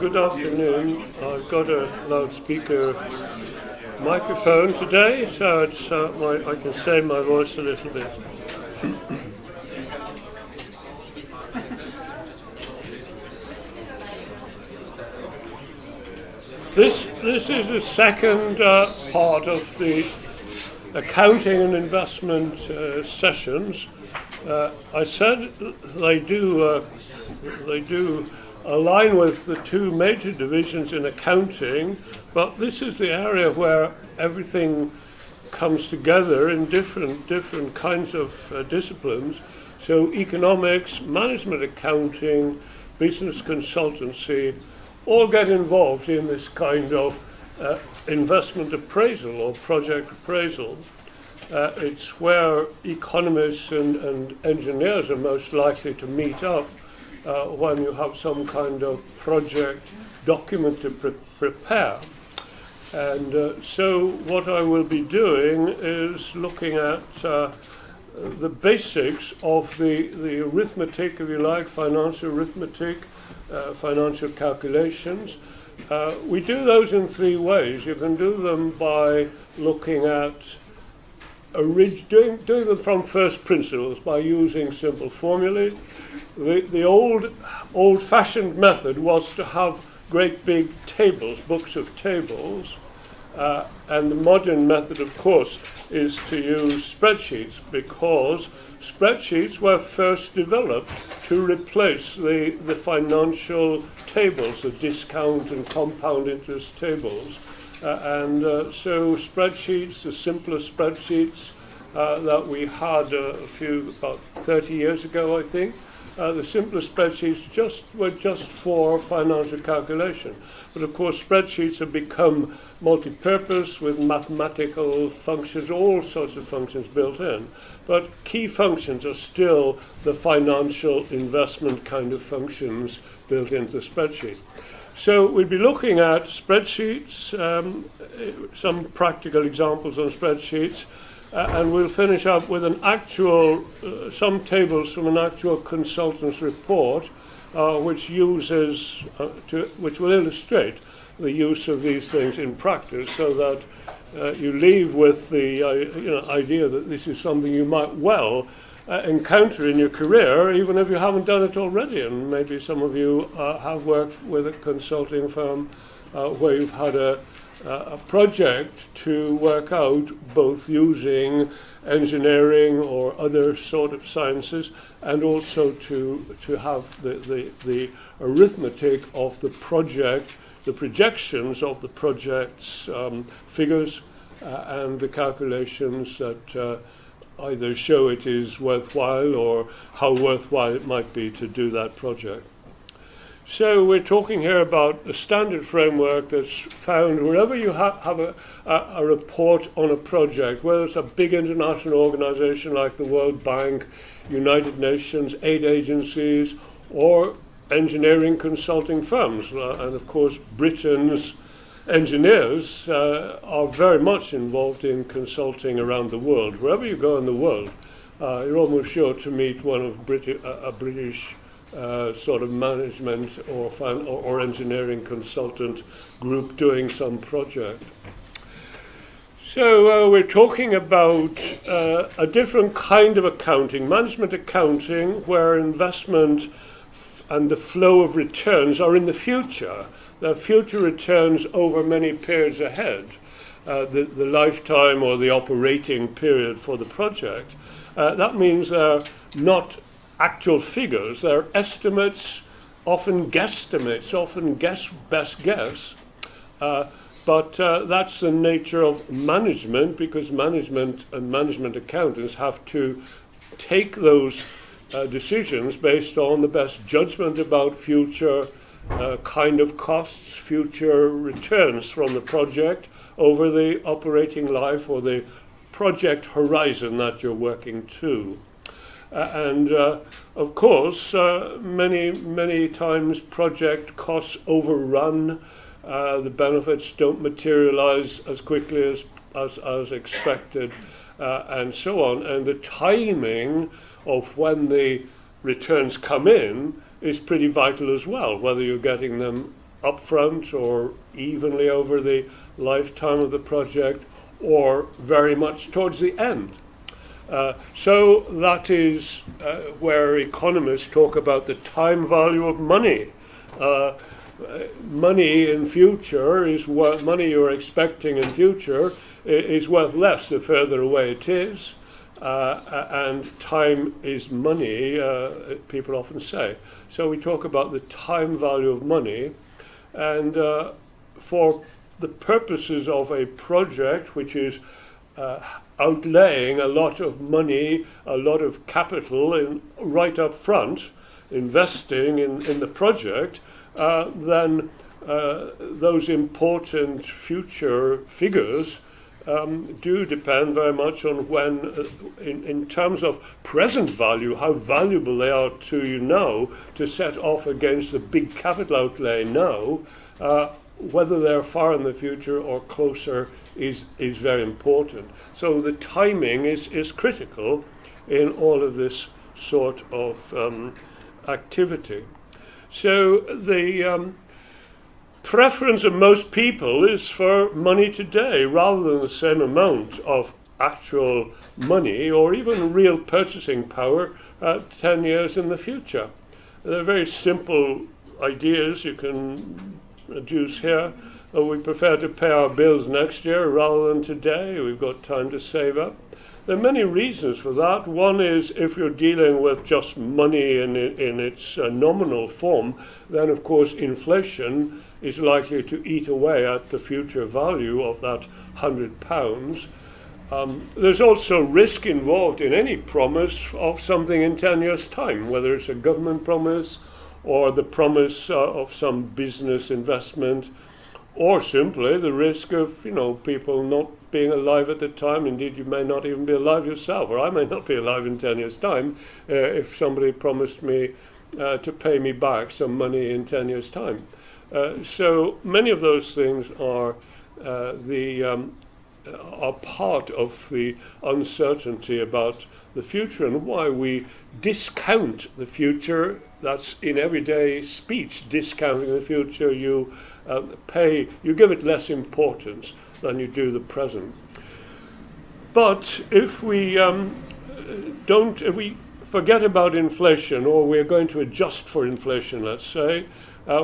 good afternoon. I've got a loudspeaker microphone today, so it's, I can save my voice a little bit. This is the second part of the accounting and investment sessions. I said they do align with the two major divisions in accounting, but this is the area where everything comes together in different kinds of disciplines. So economics, management accounting, business consultancy, all get involved in this kind of investment appraisal or project appraisal. It's where economists and engineers are most likely to meet up when you have some kind of project document to prepare. And so what I will be doing is looking at the basics of the arithmetic, if you like, financial arithmetic, financial calculations. We do those in three ways. You can do them by looking at doing them from first principles by using simple formulae. The old-fashioned method was to have great big tables, books of tables, and the modern method, of course, is to use spreadsheets, because spreadsheets were first developed to replace the financial tables, the discount and compound interest tables. So spreadsheets, the simpler spreadsheets that we had about 30 years ago, I think, the simpler spreadsheets were just for financial calculation. But of course, spreadsheets have become multi-purpose with mathematical functions, all sorts of functions built in. But key functions are still the financial investment kind of functions built into the spreadsheet. So we'll be looking at spreadsheets, some practical examples on spreadsheets, and we'll finish up with an actual, some tables from an actual consultant's report, which will illustrate the use of these things in practice, so that you leave with the idea that this is something you might well encounter in your career, even if you haven't done it already. And maybe some of you have worked with a consulting firm where you've had a project to work out both using engineering or other sort of sciences, and also to have the arithmetic of the project, the projections of the project's figures, and the calculations that either show it is worthwhile or how worthwhile it might be to do that project. So we're talking here about a standard framework that's found wherever you have a report on a project, whether it's a big international organization like the World Bank, United Nations, aid agencies, or engineering consulting firms. And of course, Britain's engineers are very much involved in consulting around the world. Wherever you go in the world, you're almost sure to meet one of a British sort of management or engineering consultant group doing some project. So we're talking about a different kind of accounting, management accounting, where investment and the flow of returns are in the future. The future returns over many periods ahead, the lifetime or the operating period for the project. That means they're not actual figures, they're estimates, often guesstimates, often best guess. But that's the nature of management, because management and management accountants have to take those decisions based on the best judgment about future kind of costs, future returns from the project over the operating life or the project horizon that you're working to. And of course, many times project costs overrun, the benefits don't materialize as quickly as expected, and so on. And the timing of when the returns come in is pretty vital as well, whether you're getting them upfront or evenly over the lifetime of the project, or very much towards the end. So that is where economists talk about the time value of money. Money in future is what money you're expecting in future is worth less the further away it is, and time is money, people often say. So we talk about the time value of money, and for the purposes of a project which is outlaying a lot of money, a lot of capital right up front, investing in the project, then those important future figures do depend very much on when, in terms of present value, how valuable they are to you now, to set off against the big capital outlay now. Whether they're far in the future or closer is very important. So the timing is critical in all of this sort of activity. So the preference of most people is for money today rather than the same amount of actual money or even real purchasing power 10 years in the future. They're very simple ideas you can adduce here. We prefer to pay our bills next year rather than today. We've got time to save up. There are many reasons for that. One is if you're dealing with just money in its nominal form, then of course inflation is likely to eat away at the future value of that £100. There's also risk involved in any promise of something in 10 years' time, whether it's a government promise or the promise of some business investment, or simply the risk of, people not being alive at the time. Indeed, you may not even be alive yourself, or I may not be alive in 10 years' time if somebody promised me to pay me back some money in 10 years' time. So many of those things are part of the uncertainty about the future, and why we discount the future. That's in everyday speech, discounting the future. You give it less importance than you do the present. But if we if we forget about inflation, or we're going to adjust for inflation, let's say,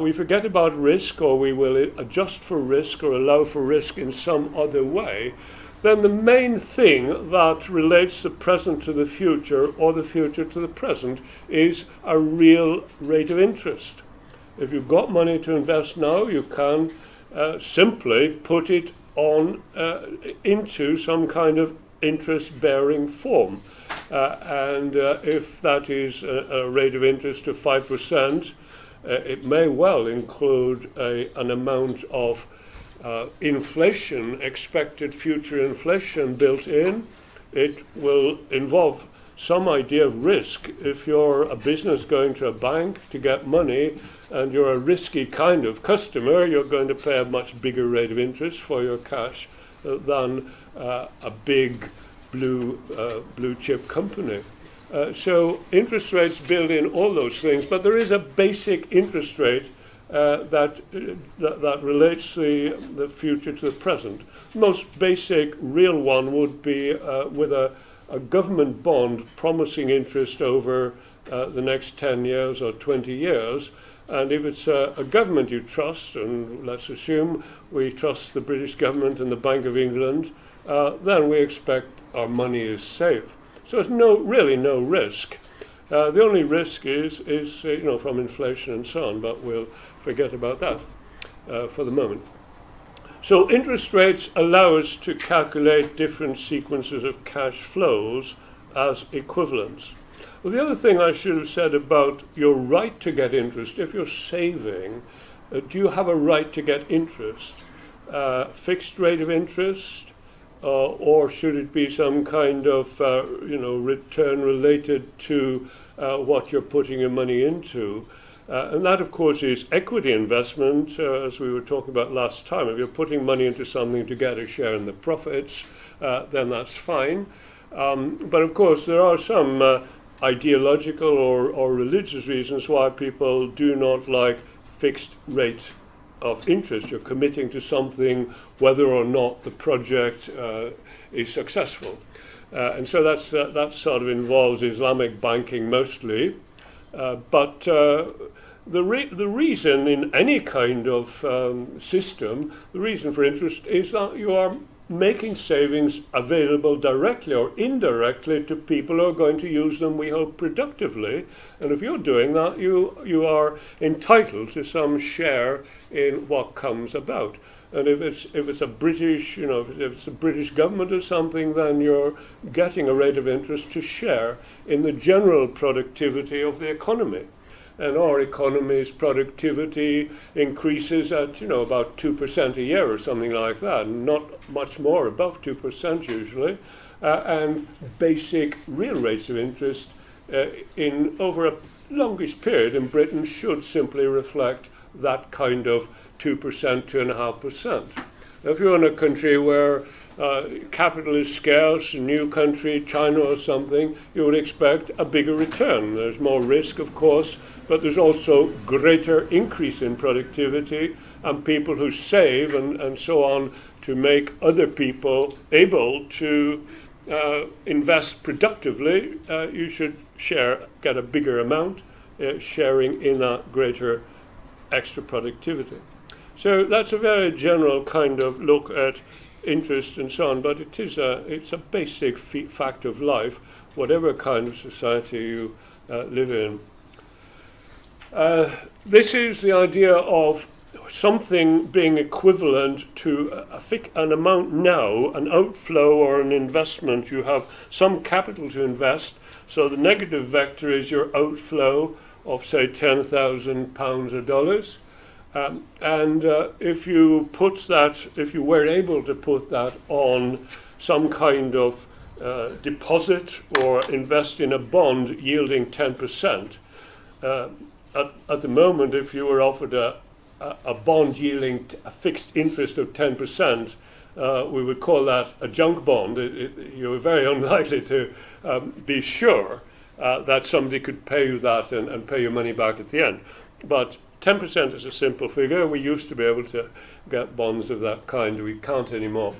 we forget about risk, or we will adjust for risk or allow for risk in some other way, then the main thing that relates the present to the future or the future to the present is a real rate of interest. If you've got money to invest now, you can simply put it on into some kind of interest-bearing form. And if that is a rate of interest of 5%, it may well include an amount of inflation, expected future inflation built in. It will involve some idea of risk. If you're a business going to a bank to get money and you're a risky kind of customer, you're going to pay a much bigger rate of interest for your cash than a big blue chip company. So interest rates build in all those things, but there is a basic interest rate that relates the future to the present. Most basic real one would be with a government bond promising interest over the next 10 years or 20 years. And if it's a government you trust, and let's assume we trust the British government and the Bank of England, then we expect our money is safe. So there's really no risk. The only risk is from inflation and so on, but we'll forget about that for the moment. So interest rates allow us to calculate different sequences of cash flows as equivalents. Well, the other thing I should have said about your right to get interest, if you're saving, do you have a right to get interest? Fixed rate of interest, or should it be some kind of return related to what you're putting your money into? And that, of course, is equity investment, as we were talking about last time. If you're putting money into something to get a share in the profits, then that's fine. But, of course, there are some ideological or religious reasons why people do not like fixed rate of interest. You're committing to something whether or not the project is successful. And so that sort of involves Islamic banking mostly. But the reason in any kind of system, the reason for interest is that you are making savings available directly or indirectly to people who are going to use them, we hope, productively. And if you're doing that, you are entitled to some share in what comes about. And if it's a British, if it's a British government or something, then you're getting a rate of interest to share in the general productivity of the economy. And our economy's productivity increases at, about 2% a year or something like that, not much more, above 2% usually. And basic real rates of interest in over a longish period in Britain should simply reflect that kind of 2%, 2.5%. If you're in a country where capital is scarce, a new country, China or something, you would expect a bigger return. There's more risk, of course, but there's also greater increase in productivity, and people who save and so on to make other people able to invest productively, you should get a bigger amount, sharing in that greater extra productivity. So that's a very general kind of look at interest and so on, but it's a basic fact of life, whatever kind of society you live in. This is the idea of something being equivalent to an amount now, an outflow or an investment. You have some capital to invest, so the negative vector is your outflow of, say, £10,000 or dollars. And if you were able to put that on some kind of deposit or invest in a bond yielding 10%, at the moment, if you were offered a bond yielding a fixed interest of 10%, we would call that a junk bond. You're very unlikely to be sure that somebody could pay you that and pay your money back at the end. But 10% is a simple figure. We used to be able to get bonds of that kind. We can't anymore.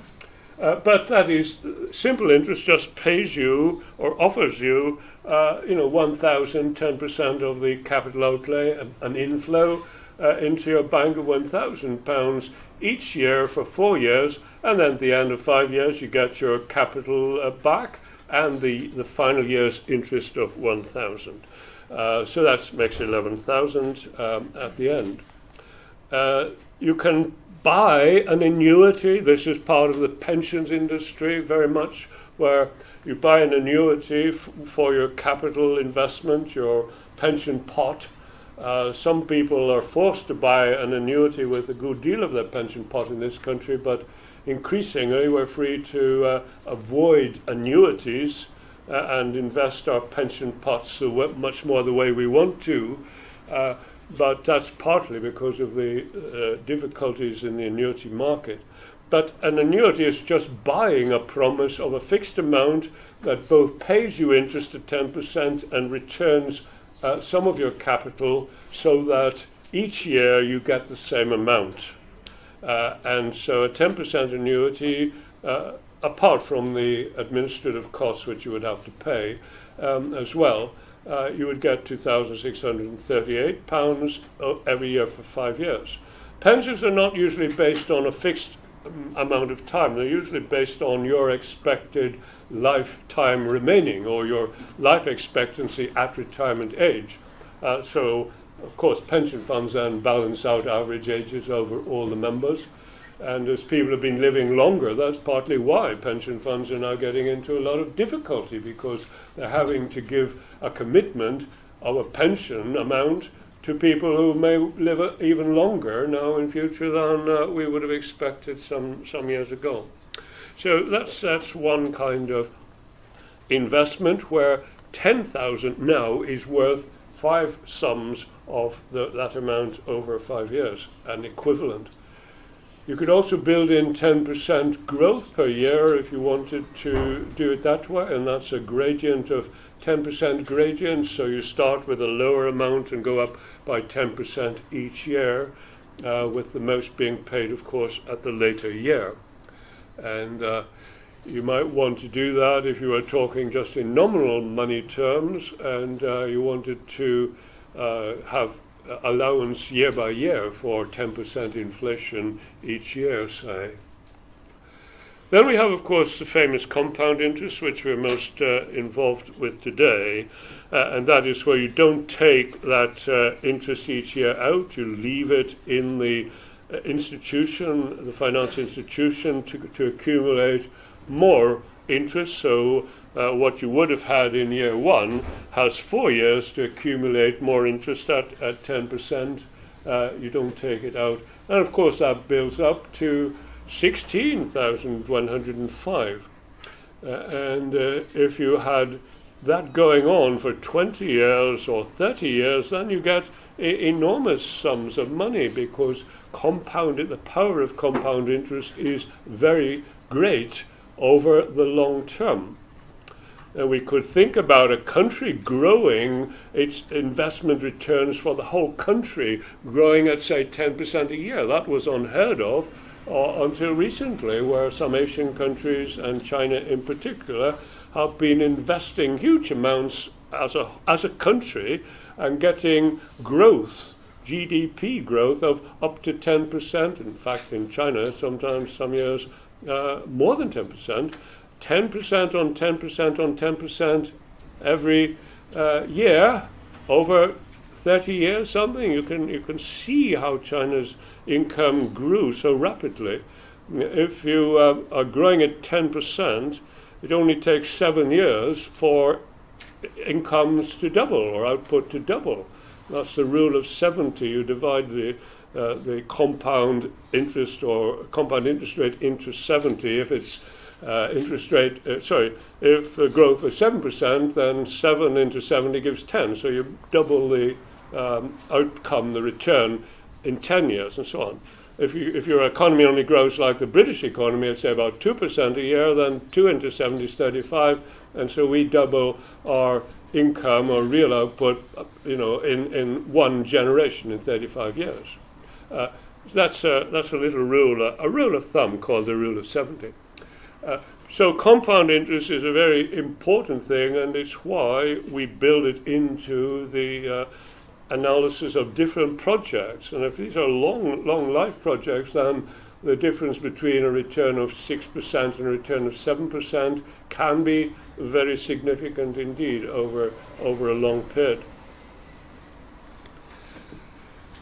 But that is simple interest, just pays you or offers you, 1,000, 10% of the capital outlay, an inflow into your bank of £1,000 each year for 4 years, and then at the end of 5 years you get your capital back and the final year's interest of 1,000. So that makes 11,000 at the end. You can buy an annuity. This is part of the pensions industry very much, where you buy an annuity for your capital investment, your pension pot. Some people are forced to buy an annuity with a good deal of their pension pot in this country, but increasingly we're free to avoid annuities and invest our pension pots so much more the way we want to. But that's partly because of the difficulties in the annuity market. But an annuity is just buying a promise of a fixed amount that both pays you interest at 10% and returns some of your capital, so that each year you get the same amount. And so a 10% annuity, apart from the administrative costs which you would have to pay as well, you would get £2,638 every year for 5 years. Pensions are not usually based on a fixed amount of time. They're usually based on your expected lifetime remaining, or your life expectancy at retirement age. So, of course, pension funds then balance out average ages over all the members. And as people have been living longer, that's partly why pension funds are now getting into a lot of difficulty, because they're having to give a commitment of a pension amount to people who may live even longer now in future than we would have expected some years ago. So that's one kind of investment, where 10,000 now is worth 5 sums of that amount over 5 years, an equivalent. You could also build in 10% growth per year if you wanted to do it that way, and that's a gradient of 10% gradient, so you start with a lower amount and go up by 10% each year. with the most being paid, of course, at the later year. And you might want to do that if you were talking just in nominal money terms, and you wanted to have allowance year by year for 10% inflation each year, say. Then we have, of course, the famous compound interest, which we're most involved with today, and that is where you don't take that interest each year out, you leave it in the institution, the finance institution, to accumulate more interest. So what you would have had in year one has 4 years to accumulate more interest at 10%. You don't take it out. And of course that builds up to 16,105. And if you had that going on for 20 years or 30 years, then you get enormous sums of money, because the power of compound interest is very great over the long term. And we could think about a country growing its investment returns for the whole country growing at, say, 10% a year. That was unheard of until recently, where some Asian countries, and China in particular, have been investing huge amounts as a country and getting growth, GDP growth of up to 10%. In fact, in China, sometimes some years more than 10%. 10% on 10% on 10% every year over 30 years, something. You can see how China's income grew so rapidly. If you are growing at 10%, it only takes 7 years for incomes to double or output to double. That's the rule of 70. You divide the compound interest or compound interest rate into 70. If it's if growth is 7%, then 7 into 70 gives 10. So you double the outcome, the return, in 10 years, and so on. If your economy only grows like the British economy, it's say about 2% a year, then 2 into 70 is 35, and so we double our income or real output, in one generation, in 35 years. That's a little rule, a rule of thumb called the rule of 70. So compound interest is a very important thing, and it's why we build it into the analysis of different projects. And if these are long life projects, then the difference between a return of 6% and a return of 7% can be very significant indeed over a long period.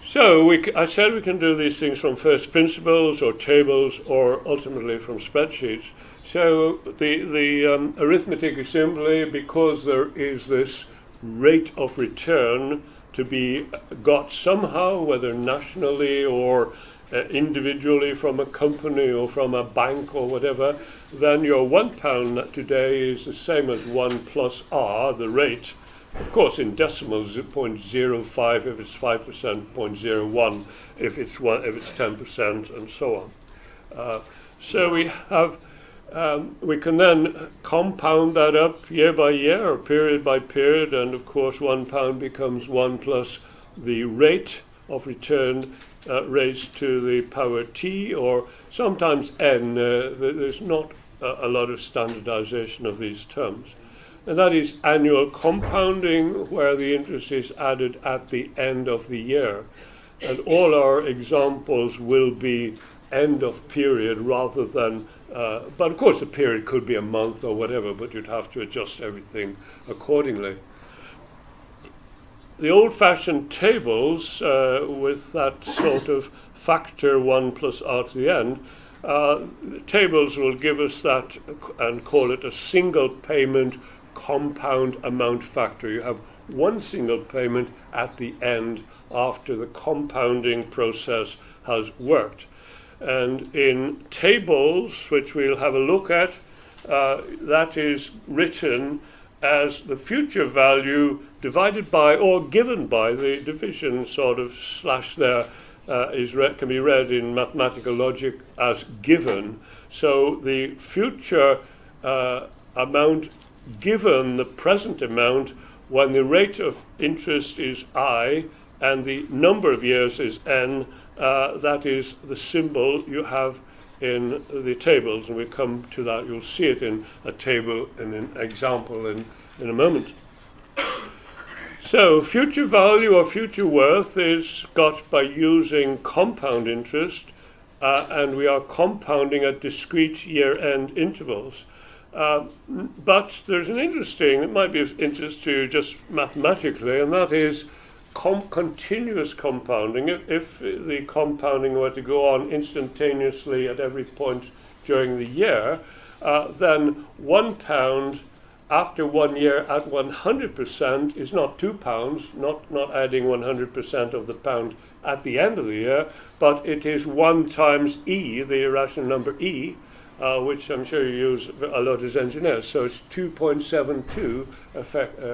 So I said we can do these things from first principles or tables or ultimately from spreadsheets. So the arithmetic is simply because there is this rate of return to be got somehow, whether nationally or individually from a company or from a bank or whatever, then your £1 today is the same as 1 plus R, the rate. Of course, in decimals, 0.05 if it's 5%, 0.01 if it's 10%, and so on. So we can then compound that up year by year or period by period, and of course £1 becomes 1 plus the rate of return raised to the power t, or sometimes n. There's not a lot of standardization of these terms. And that is annual compounding, where the interest is added at the end of the year. And all our examples will be end of period rather than but of course the period could be a month or whatever, but you'd have to adjust everything accordingly. The old-fashioned tables with that sort of factor 1 plus r to the end, tables will give us that and call it a single payment compound amount factor. You have one single payment at the end after the compounding process has worked. And in tables, which we'll have a look at, that is written as the future value divided by or given by, the division sort of slash there can be read in mathematical logic as given. So the future amount given the present amount when the rate of interest is I and the number of years is n, that is the symbol you have in the tables, and we'll come to that. You'll see it in a table in an example in a moment. So future value or future worth is got by using compound interest, and we are compounding at discrete year-end intervals. But there's an interesting, it might be of interest to you just mathematically, and that is continuous compounding. If the compounding were to go on instantaneously at every point during the year, then £1 after 1 year at 100% is not £2, not adding 100% of the pound at the end of the year, but it is 1 times E, the irrational number E, which I'm sure you use a lot as engineers. So it's 2.72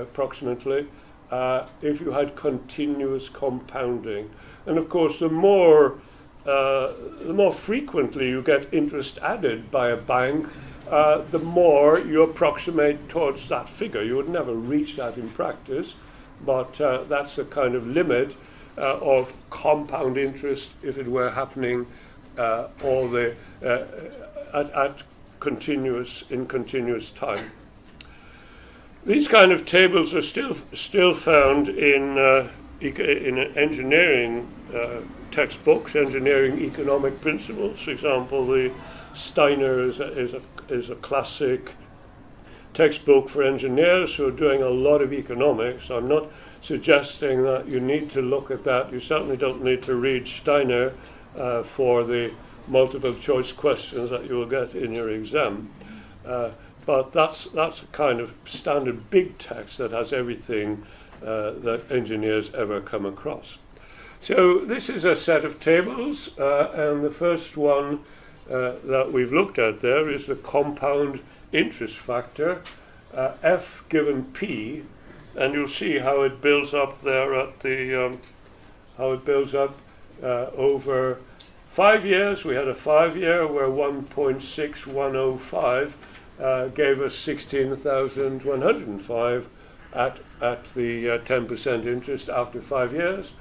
approximately if you had continuous compounding. And of course, the more frequently you get interest added by a bank, the more you approximate towards that figure. You would never reach that in practice, but that's the kind of limit of compound interest if it were happening at continuous time. These kind of tables are still found in engineering textbooks, engineering economic principles. For example, the Steiner is a classic textbook for engineers who are doing a lot of economics. I'm not suggesting that you need to look at that. You certainly don't need to read Steiner for the multiple choice questions that you will get in your exam. But that's a kind of standard big text that has everything that engineers ever come across. So this is a set of tables, and the first one that we've looked at there is the compound interest factor, F given P, and you'll see how it builds up there at the over 5 years. We had a 5-year where 1.6105 gave us 16,105 at the 10% interest after 5 years.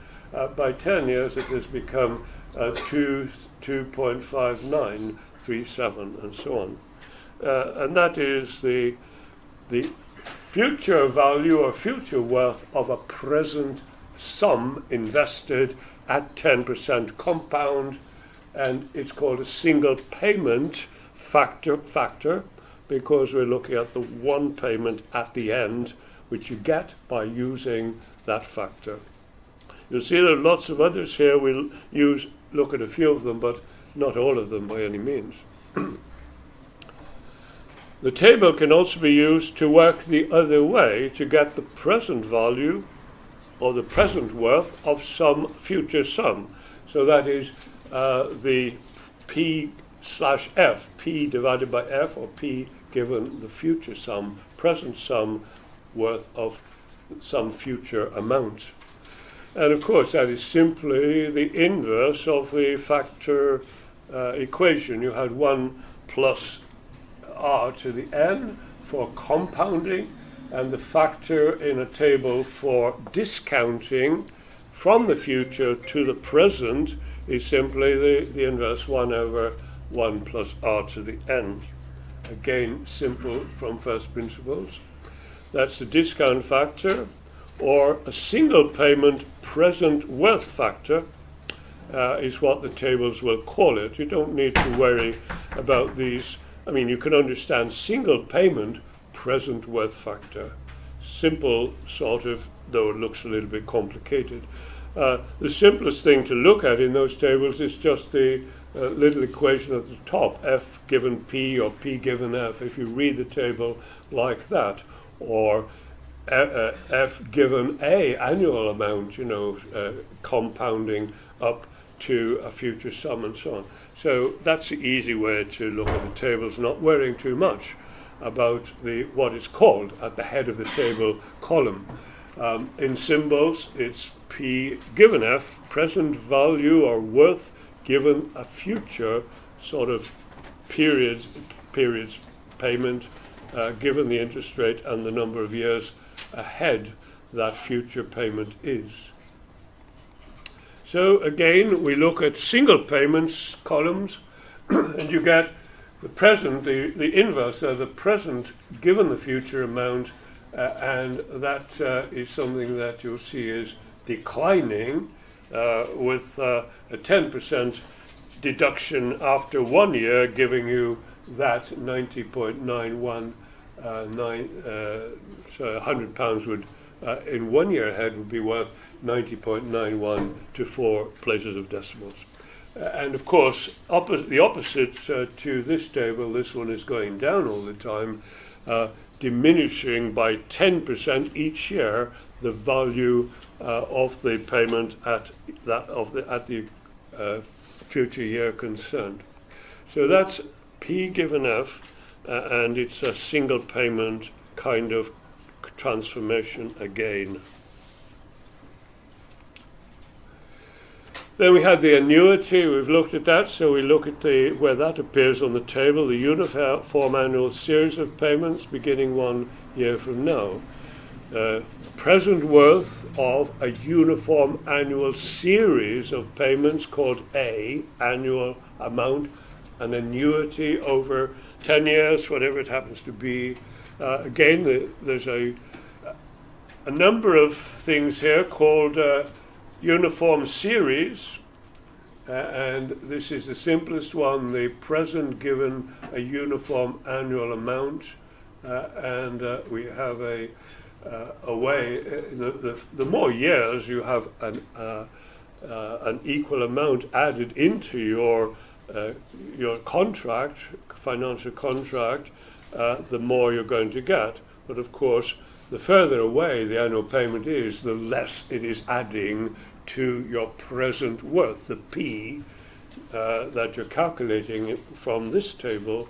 By 10 years, it has become 2.5937 and so on. And that is the future value or future worth of a present sum invested at 10% compound, and it's called a single payment factor because we're looking at the one payment at the end, which you get by using that factor. You'll see there are lots of others here. We'll look at a few of them, but not all of them by any means. The table can also be used to work the other way to get the present value or the present worth of some future sum. So that is the P/F, P divided by F, or P given the future sum, present sum worth of some future amount. And of course that is simply the inverse of the factor equation. You had 1 plus r to the n for compounding, and the factor in a table for discounting from the future to the present is simply the inverse 1 over 1 plus r to the n. Again, simple from first principles. That's the discount factor, or a single payment present worth factor is what the tables will call it. You don't need to worry about these. I mean, you can understand single payment present worth factor. Simple sort of, though it looks a little bit complicated. The simplest thing to look at in those tables is just the little equation at the top, F given P or P given F. If you read the table like that, or F given A, annual amount, compounding up to a future sum and so on. So that's the easy way to look at the tables, not worrying too much about what is called at the head of the table column. In symbols, it's P given F, present value or worth given a future sort of periods payment, given the interest rate and the number of years ahead that future payment is. So again, we look at single payments columns, and you get the present, the inverse, the present given the future amount, and that is something that you'll see is declining with a 10% deduction after 1 year, giving you that 90.919. So £100 would, in 1 year ahead, would be worth 90.91 to 4 places of decimals. And of course, the opposite to this table, this one is going down all the time, diminishing by 10% each year the value of the payment at the future year concerned. So that's P given F, and it's a single payment kind of transformation again. Then we had the annuity. We've looked at that, so we look at where that appears on the table, the uniform annual series of payments beginning 1 year from now. Present worth of a uniform annual series of payments called A, annual amount, an annuity over 10 years, whatever it happens to be. Again, there's a number of things here called uniform series, and this is the simplest one, the present given a uniform annual amount, and we have a way, the more years you have an equal amount added into your contract, financial contract, the more you're going to get. But of course, the further away the annual payment is, the less it is adding to your present worth, the P that you're calculating from this table,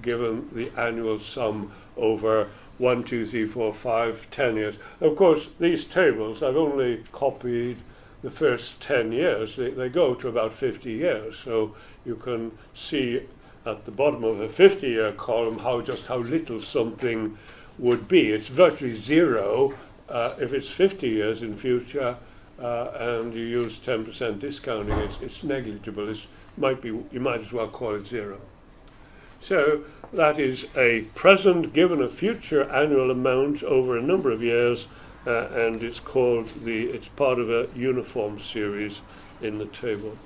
given the annual sum over 1, 2, 3, 4, 5, 10 years. Of course, these tables, I've only copied the first 10 years. They go to about 50 years. So you can see at the bottom of a 50-year column how little something would be. It's virtually zero if it's 50 years in future, and you use 10% discounting. It's negligible. You might as well call it zero. So that is a present given a future annual amount over a number of years, and it's part of a uniform series in the table.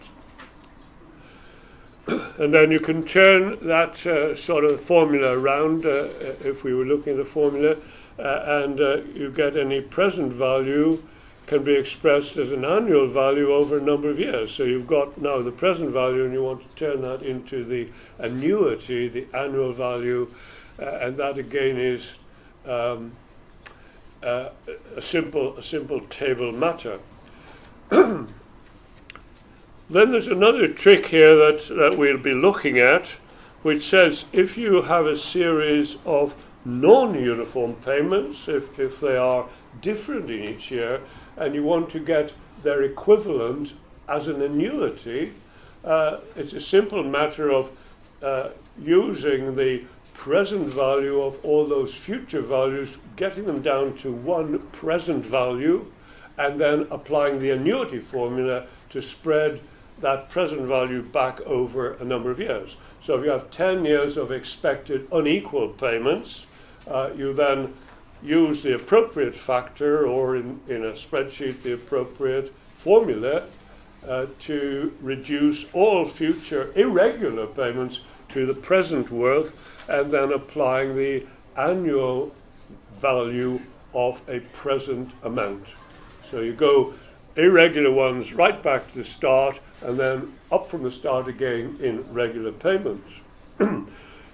And then you can turn that sort of formula around, if we were looking at the formula, and you get any present value can be expressed as an annual value over a number of years. So you've got now the present value, and you want to turn that into the annuity, the annual value, and that again is a simple table matter. Then there's another trick here that we'll be looking at, which says if you have a series of non-uniform payments, if they are different in each year, and you want to get their equivalent as an annuity, it's a simple matter of using the present value of all those future values, getting them down to one present value, and then applying the annuity formula to spread that present value back over a number of years. So if you have 10 years of expected unequal payments, you then use the appropriate factor, or in a spreadsheet the appropriate formula, to reduce all future irregular payments to the present worth, and then applying the annual value of a present amount. So you go irregular ones right back to the start, and then up from the start again in regular payments.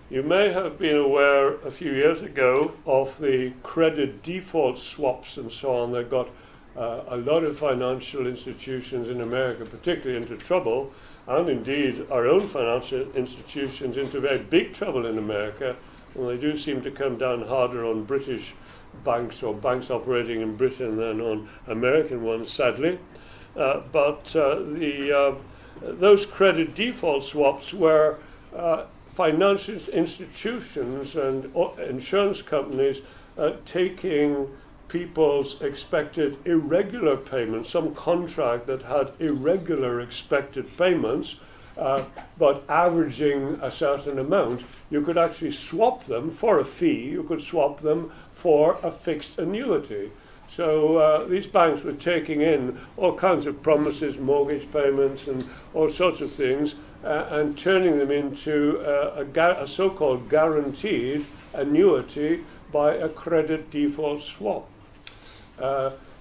You may have been aware a few years ago of the credit default swaps and so on that got a lot of financial institutions in America particularly into trouble, and indeed our own financial institutions into very big trouble in America, and they do seem to come down harder on British banks or banks operating in Britain than on American ones, sadly. But those credit default swaps were financial institutions and insurance companies taking people's expected irregular payments, some contract that had irregular expected payments, but averaging a certain amount, you could actually swap them for a fee, you could swap them for a fixed annuity. So these banks were taking in all kinds of promises, mortgage payments and all sorts of things, and turning them into a so-called guaranteed annuity by a credit default swap.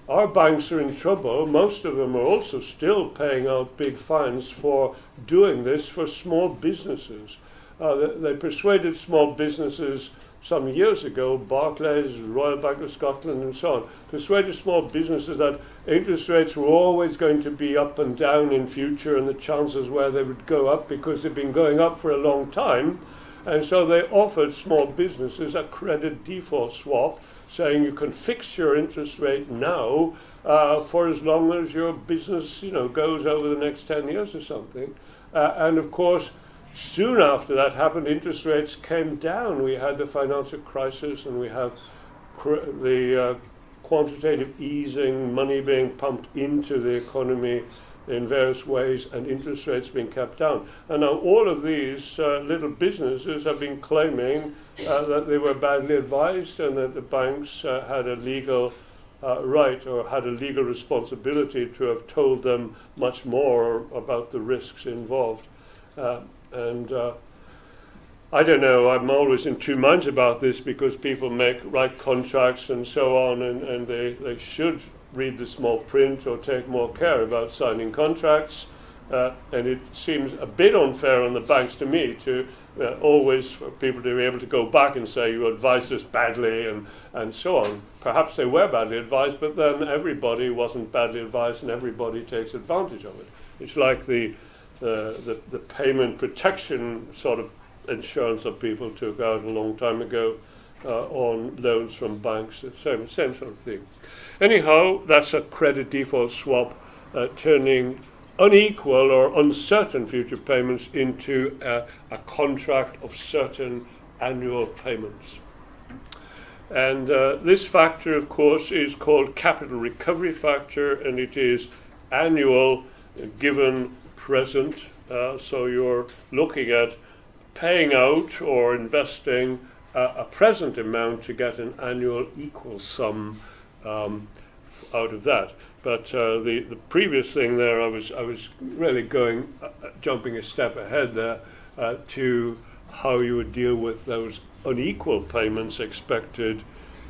Our banks are in trouble. Most of them are also still paying out big fines for doing this for small businesses. They persuaded small businesses some years ago, Barclays, Royal Bank of Scotland and so on, persuaded small businesses that interest rates were always going to be up and down in future, and the chances were they would go up because they've been going up for a long time. And so they offered small businesses a credit default swap, saying you can fix your interest rate now for as long as your business, goes over the next 10 years or something. And of course, soon after that happened, interest rates came down. We had the financial crisis, and we have the quantitative easing, money being pumped into the economy in various ways, and interest rates being kept down. And now all of these little businesses have been claiming that they were badly advised, and that the banks had a legal right or had a legal responsibility to have told them much more about the risks involved. And I don't know, I'm always in two minds about this, because people write contracts and so on, and they should read the small print or take more care about signing contracts. And it seems a bit unfair on the banks to me to always for people to be able to go back and say you advised us badly and so on. Perhaps they were badly advised, but then everybody wasn't badly advised and everybody takes advantage of it. It's like the payment protection sort of insurance that people took out a long time ago on loans from banks, the same sort of thing. Anyhow, that's a credit default swap, turning unequal or uncertain future payments into a contract of certain annual payments. And this factor, of course, is called capital recovery factor, and it is annual given present. So you're looking at paying out or investing a present amount to get an annual equal sum out of that. But the previous thing there, I was really jumping a step ahead there to how you would deal with those unequal payments expected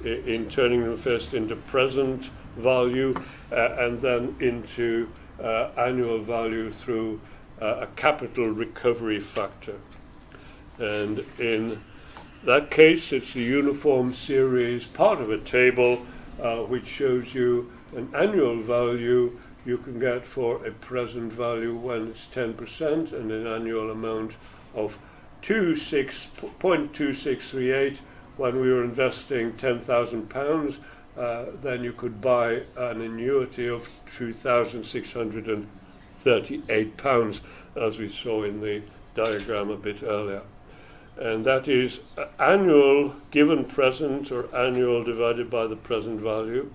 in turning them first into present value and then into annual value through a capital recovery factor. And in that case, it's the uniform series part of a table which shows you an annual value you can get for a present value when it's 10% and an annual amount of 0.2638 when we were investing £10,000. Then you could buy an annuity of £2,638, as we saw in the diagram a bit earlier. And that is annual given present, or annual divided by the present value,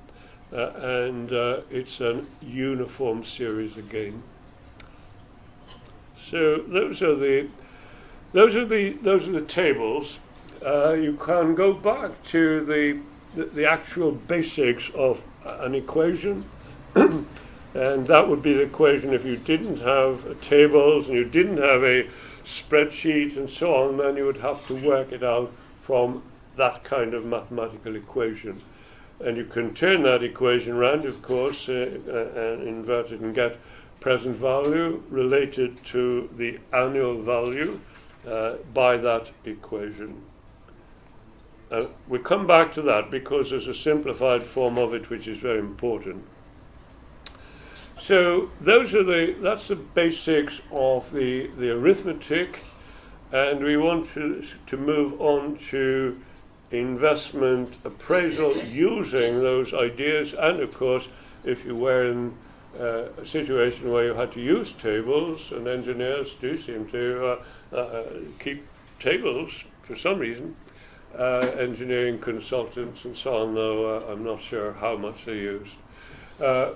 and it's an uniform series again. So those are the tables. You can go back to the actual basics of an equation, and that would be the equation if you didn't have tables and you didn't have a spreadsheet and so on. Then you would have to work it out from that kind of mathematical equation. And you can turn that equation around, of course, and invert it and get present value related to the annual value by that equation. We come back to that because there's a simplified form of it which is very important. So that's the basics of the arithmetic, and we want to move on to investment appraisal using those ideas. And of course, if you were in a situation where you had to use tables, and engineers do seem to keep tables for some reason, engineering consultants and so on, though I'm not sure how much they're used.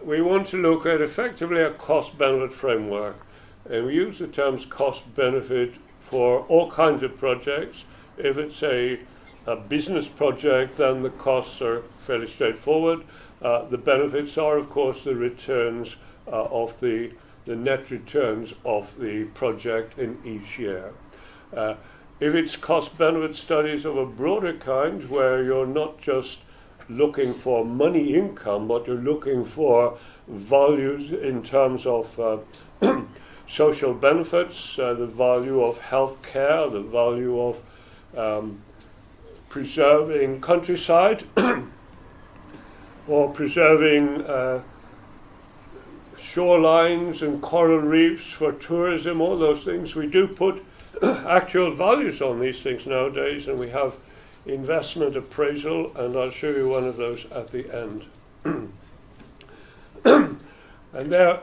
We want to look at effectively a cost-benefit framework, and we use the terms cost-benefit for all kinds of projects. If it's a business project, then the costs are fairly straightforward. The benefits are, of course, the returns of the net returns of the project in each year. If it's cost-benefit studies of a broader kind, where you're not just looking for money income, but you're looking for values in terms of social benefits, the value of health care, the value of preserving countryside, or preserving shorelines and coral reefs for tourism, all those things. We do put actual values on these things nowadays, and we have investment appraisal, and I'll show you one of those at the end. And there,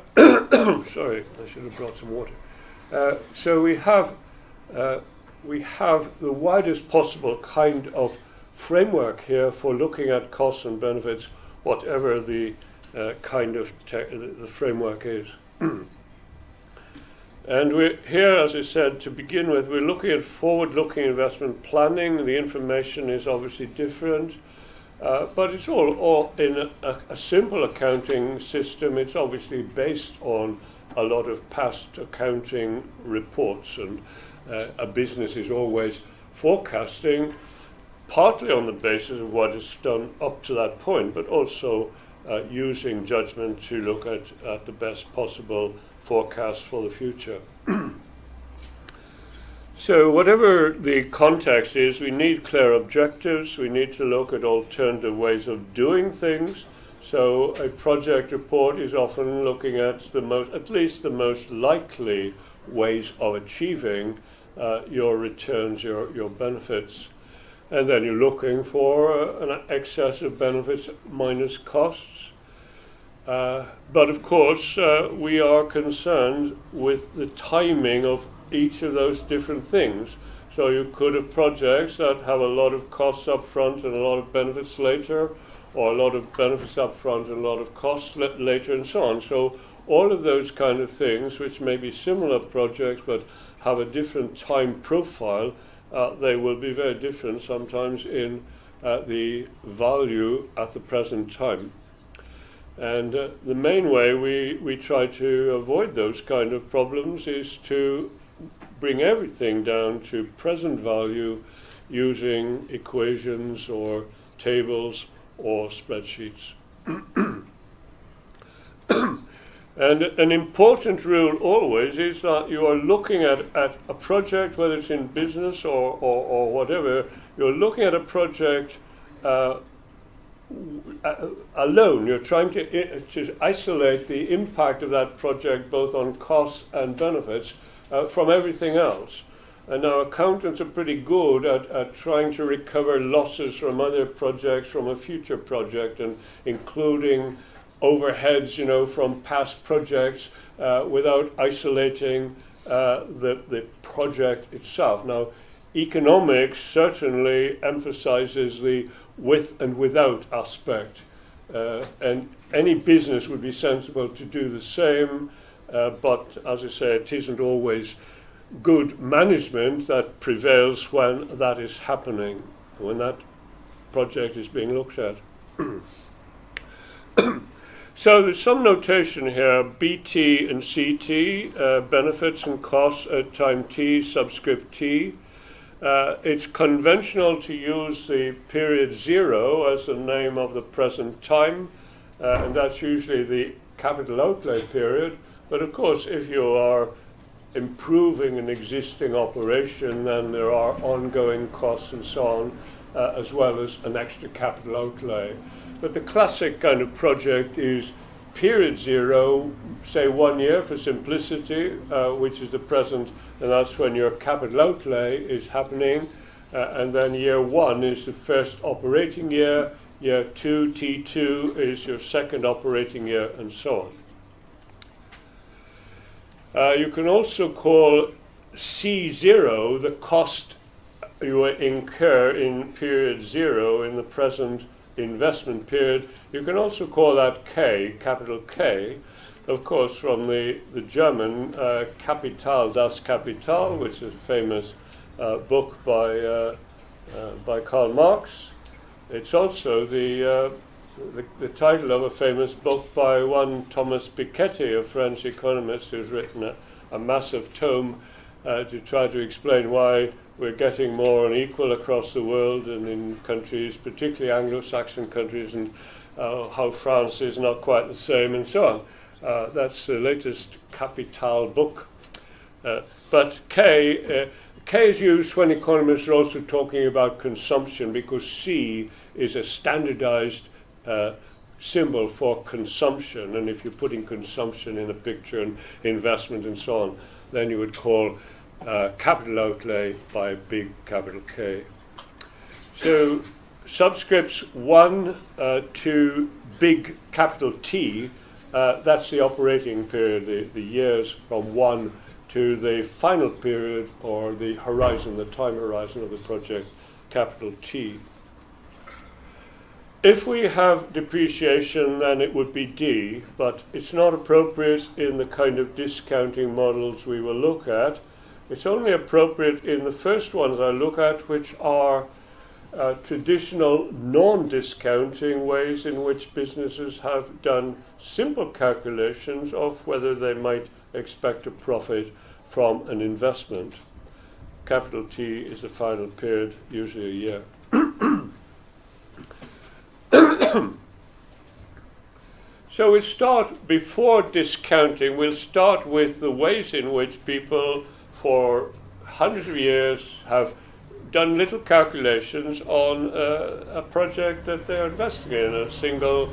sorry, I should have brought some water. So we have the widest possible kind of framework here for looking at costs and benefits, whatever the kind of the framework is. And we're here, as I said, to begin with, we're looking at forward-looking investment planning. The information is obviously different, but it's all in a simple accounting system. It's obviously based on a lot of past accounting reports, and a business is always forecasting, partly on the basis of what is done up to that point, but also using judgment to look at the best possible forecast for the future. So whatever the context is, we need clear objectives. We need to look at alternative ways of doing things. So a project report is often looking at at least the most likely ways of achieving your returns, your benefits. And then you're looking for an excess of benefits minus costs. But of course, we are concerned with the timing of each of those different things. So you could have projects that have a lot of costs up front and a lot of benefits later, or a lot of benefits up front and a lot of costs later, and so on. So all of those kind of things, which may be similar projects but have a different time profile, they will be very different sometimes in the value at the present time. And the main way we try to avoid those kind of problems is to bring everything down to present value using equations or tables or spreadsheets. And an important rule always is that you are looking at a project, whether it's in business or whatever, you're looking at a project alone. You're trying to isolate the impact of that project both on costs and benefits from everything else. And now accountants are pretty good at trying to recover losses from other projects, from a future project, and including overheads, from past projects without isolating the project itself. Now, economics certainly emphasizes the with and without aspect, and any business would be sensible to do the same, but as I say, it isn't always good management that prevails when that is happening, when that project is being looked at. So there's some notation here, BT and CT, benefits and costs at time T, subscript T. It's conventional to use the period 0 as the name of the present time, and that's usually the capital outlay period. But of course, if you are improving an existing operation, then there are ongoing costs and so on, as well as an extra capital outlay. But the classic kind of project is period 0, say 1 year for simplicity, which is the present, and that's when your capital outlay is happening. And then year 1 is the first operating year, year 2, T2, is your second operating year, and so on. You can also call C0 the cost you incur in period 0 in the present investment period. You can also call that K, capital K, of course, from the German Kapital, Das Kapital, which is a famous book by Karl Marx. It's also the title of a famous book by one Thomas Piketty, a French economist who's written a massive tome to try to explain why we're getting more unequal across the world and in countries, particularly Anglo-Saxon countries, and how France is not quite the same, and so on. That's the latest Capital book. But K is used when economists are also talking about consumption, because C is a standardized symbol for consumption, and if you're putting consumption in a picture and investment and so on, then you would call capital outlay by big capital K. So subscripts 1 to big capital T, that's the operating period, the years from 1 to the final period, or the horizon, the time horizon of the project, capital T. If we have depreciation, then it would be D, but it's not appropriate in the kind of discounting models we will look at. It's only appropriate in the first ones I look at, which are traditional non-discounting ways in which businesses have done simple calculations of whether they might expect a profit from an investment. Capital T is the final period, usually a year. So we start, before discounting, we'll start with the ways in which people for hundreds of years have done little calculations on a project that they're investing in. A single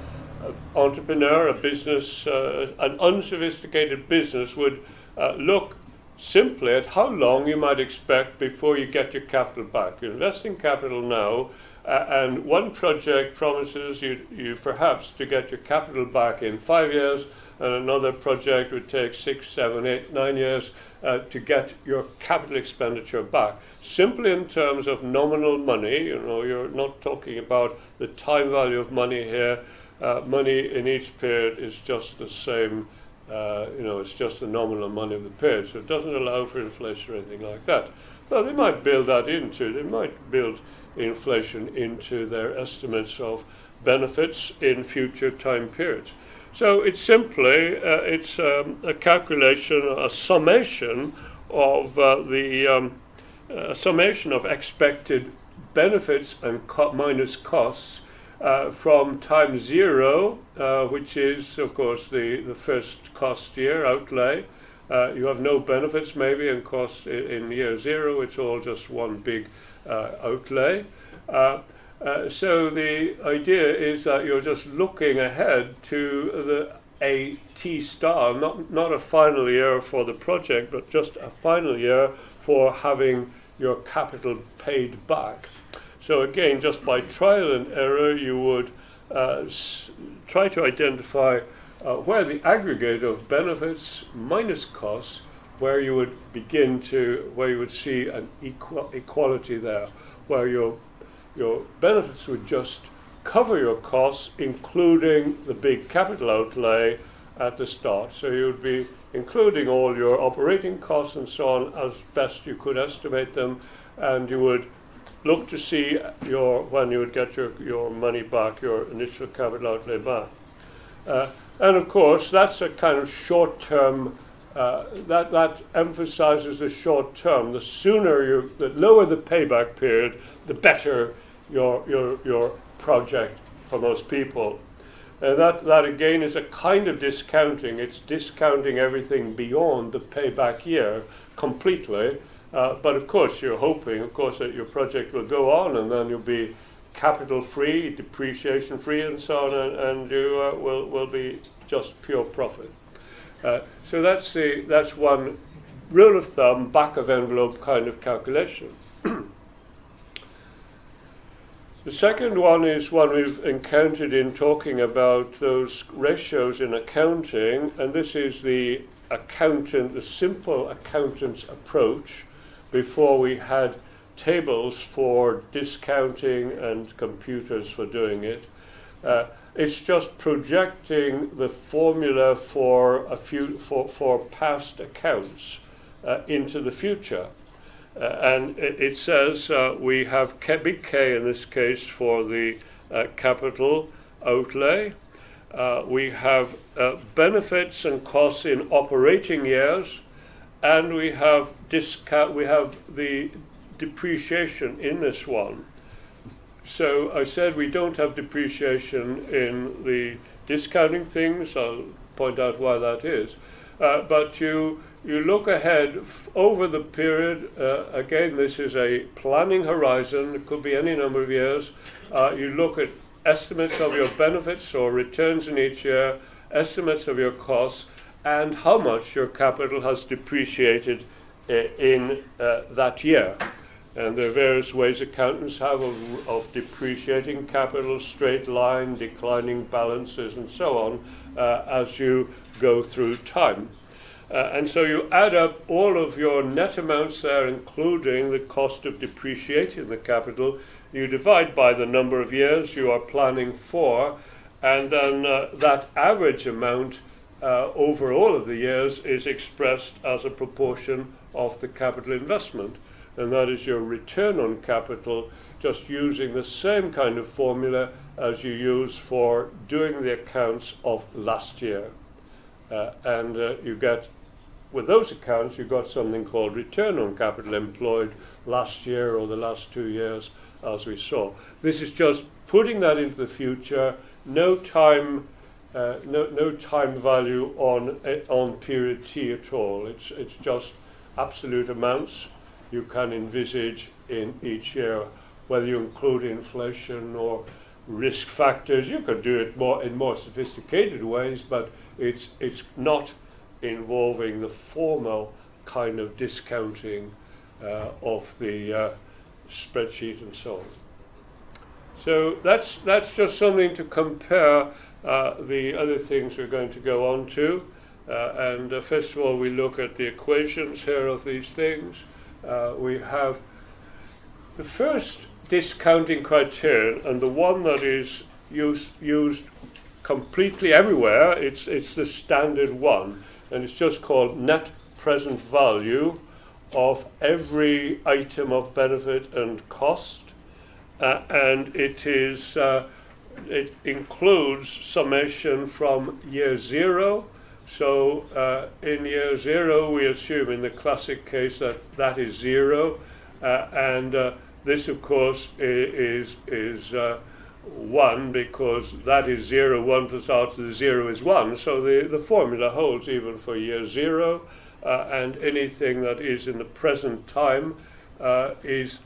entrepreneur, a business, an unsophisticated business would look simply at how long you might expect before you get your capital back. You're investing capital now, and one project promises you perhaps to get your capital back in 5 years, and another project would take 6, 7, 8, 9 years to get your capital expenditure back. Simply in terms of nominal money, you're not talking about the time value of money here. Money in each period is just the same, it's just the nominal money of the period, so it doesn't allow for inflation or anything like that. Well, they might build inflation into their estimates of benefits in future time periods. So it's simply a calculation, a summation of summation of expected benefits and minus costs from time 0, which is of course the first cost year outlay. You have no benefits maybe and costs in year 0. It's all just one big outlay. So the idea is that you're just looking ahead to a T star, not a final year for the project, but just a final year for having your capital paid back. So again, just by trial and error, you would try to identify where the aggregate of benefits minus costs, where you would see an equality there, where your benefits would just cover your costs, including the big capital outlay at the start. So you would be including all your operating costs and so on as best you could estimate them, and you would look to see when you would get your money back, your initial capital outlay back. And of course, that's a kind of short-term, that emphasizes the short term. The lower the payback period, the better your project for most people. And that again is a kind of discounting. It's discounting everything beyond the payback year completely. But of course, you're hoping, that your project will go on, and then you'll be capital free, depreciation free, and so on, and you will be just pure profit. So that's one rule of thumb, back of envelope kind of calculation. The second one is one we've encountered in talking about those ratios in accounting, and this is the simple accountant's approach before we had tables for discounting and computers for doing it. It's just projecting the formula for for past accounts into the future. And it says we have big K in this case for the capital outlay. We have benefits and costs in operating years, and we have the depreciation in this one. So I said we don't have depreciation in the discounting things. I'll point out why that is. But you look ahead over the period. Again, this is a planning horizon. It could be any number of years. You look at estimates of your benefits or returns in each year, estimates of your costs, and how much your capital has depreciated in that year. And there are various ways accountants have of depreciating capital, straight line, declining balances, and so on, as you go through time. And so you add up all of your net amounts there, including the cost of depreciating the capital. You divide by the number of years you are planning for, and then that average amount over all of the years is expressed as a proportion of the capital investment. And that is your return on capital, just using the same kind of formula as you use for doing the accounts of last year. And you get, with those accounts, you got something called return on capital employed last year or the last 2 years, as we saw. This is just putting that into the future, no time value on period T at all. It's just absolute amounts you can envisage in each year, whether you include inflation or risk factors. You could do it in more sophisticated ways, but it's not involving the formal kind of discounting of the spreadsheet and so on. So that's just something to compare the other things we're going to go on to. And first of all, we look at the equations here of these things. We have the first discounting criterion, and the one that is used completely everywhere. It's the standard one, and it's just called net present value of every item of benefit and cost, and it includes summation from year zero. So in year zero, we assume in the classic case that is zero, and this, of course, is 1, because that is 0, 1 plus r to the 0 is 1. So the formula holds even for year 0, and anything that is in the present time is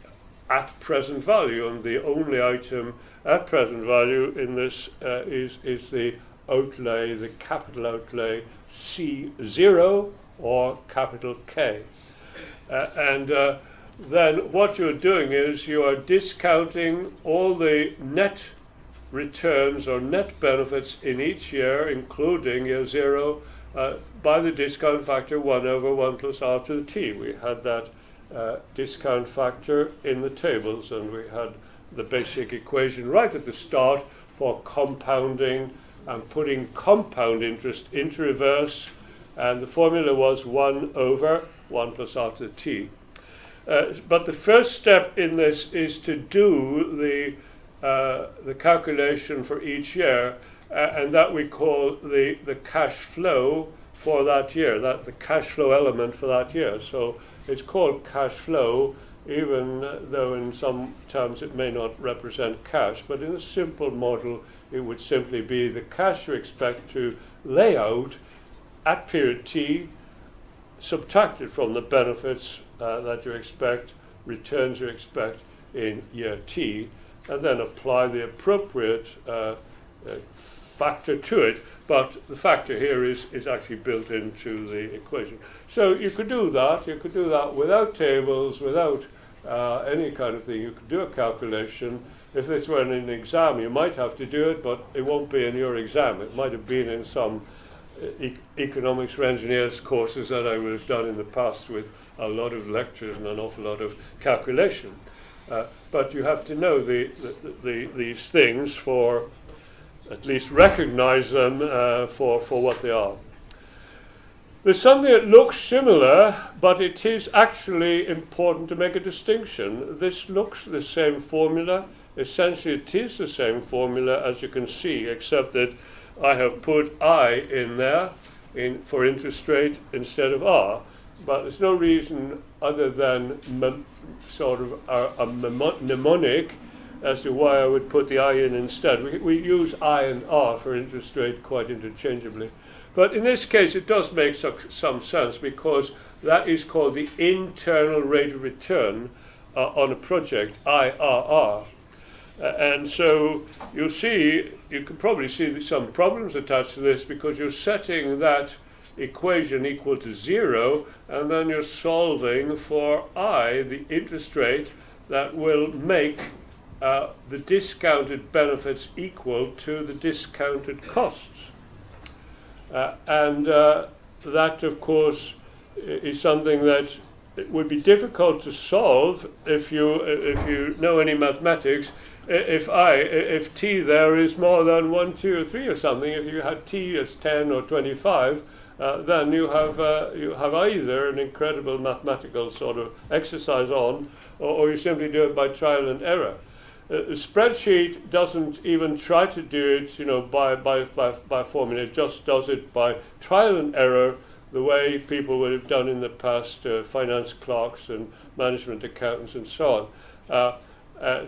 at present value, and the only item at present value in this is the outlay, the capital outlay C0 or capital K. And then what you're doing is you are discounting all the net returns or net benefits in each year, including year 0, by the discount factor 1 over 1 plus r to the t. We had that discount factor in the tables, and we had the basic equation right at the start for compounding and putting compound interest into reverse, and the formula was 1 over 1 plus r to the t. But the first step in this is to do the calculation for each year, and that we call the cash flow for that year, the cash flow element for that year. So it's called cash flow, even though in some terms it may not represent cash, but in a simple model it would simply be the cash you expect to lay out at period T, subtracted from the benefits that you expect, returns you expect in year T, and then apply the appropriate factor to it. But the factor here is actually built into the equation. So you could do that. You could do that without tables, without any kind of thing. You could do a calculation. If this were in an exam, you might have to do it, but it won't be in your exam. It might have been in some economics for engineers courses that I would have done in the past with a lot of lectures and an awful lot of calculation. But you have to know these things for at least recognize them for what they are. There's something that looks similar, but it is actually important to make a distinction. This looks the same formula. Essentially, it is the same formula, as you can see, except that I have put I in there for interest rate instead of R. But there's no reason other than sort of a mnemonic as to why I would put the I in instead. We use I and R for interest rate quite interchangeably. But in this case, it does make some sense, because that is called the internal rate of return on a project, IRR. And so you can probably see some problems attached to this, because you're setting that equation equal to 0, and then you're solving for I, the interest rate, that will make the discounted benefits equal to the discounted costs. And that, of course, is something that it would be difficult to solve if you know any mathematics. If t there is more than 1, 2, or 3 or something, if you had t as 10 or 25, then you have either an incredible mathematical sort of exercise on, or you simply do it by trial and error. The spreadsheet doesn't even try to do it, by formula. It just does it by trial and error, the way people would have done in the past, finance clerks and management accountants and so on.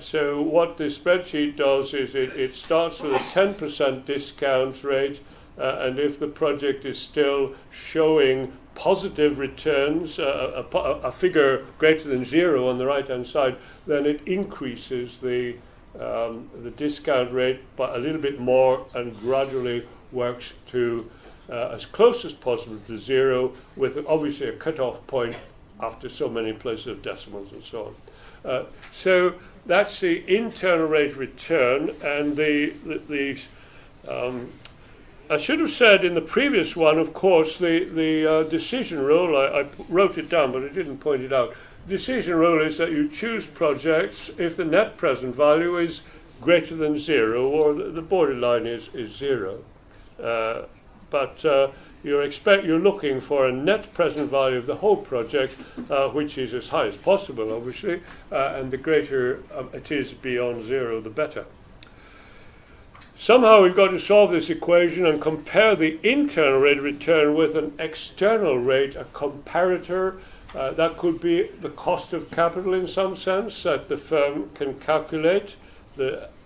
So what the spreadsheet does is it starts with a 10% discount rate, and if the project is still showing positive returns, a figure greater than 0 on the right-hand side, then it increases the discount rate by a little bit more and gradually works to as close as possible to 0, with obviously a cut-off point after so many places of decimals and so on. So that's the internal rate of return, and I should have said in the previous one, of course, the decision rule, I wrote it down, but I didn't point it out. Decision rule is that you choose projects if the net present value is greater than 0, or the borderline is 0. But you're looking for a net present value of the whole project, which is as high as possible, obviously, and the greater it is beyond 0, the better. Somehow we've got to solve this equation and compare the internal rate of return with an external rate, a comparator. That could be the cost of capital in some sense that the firm can calculate,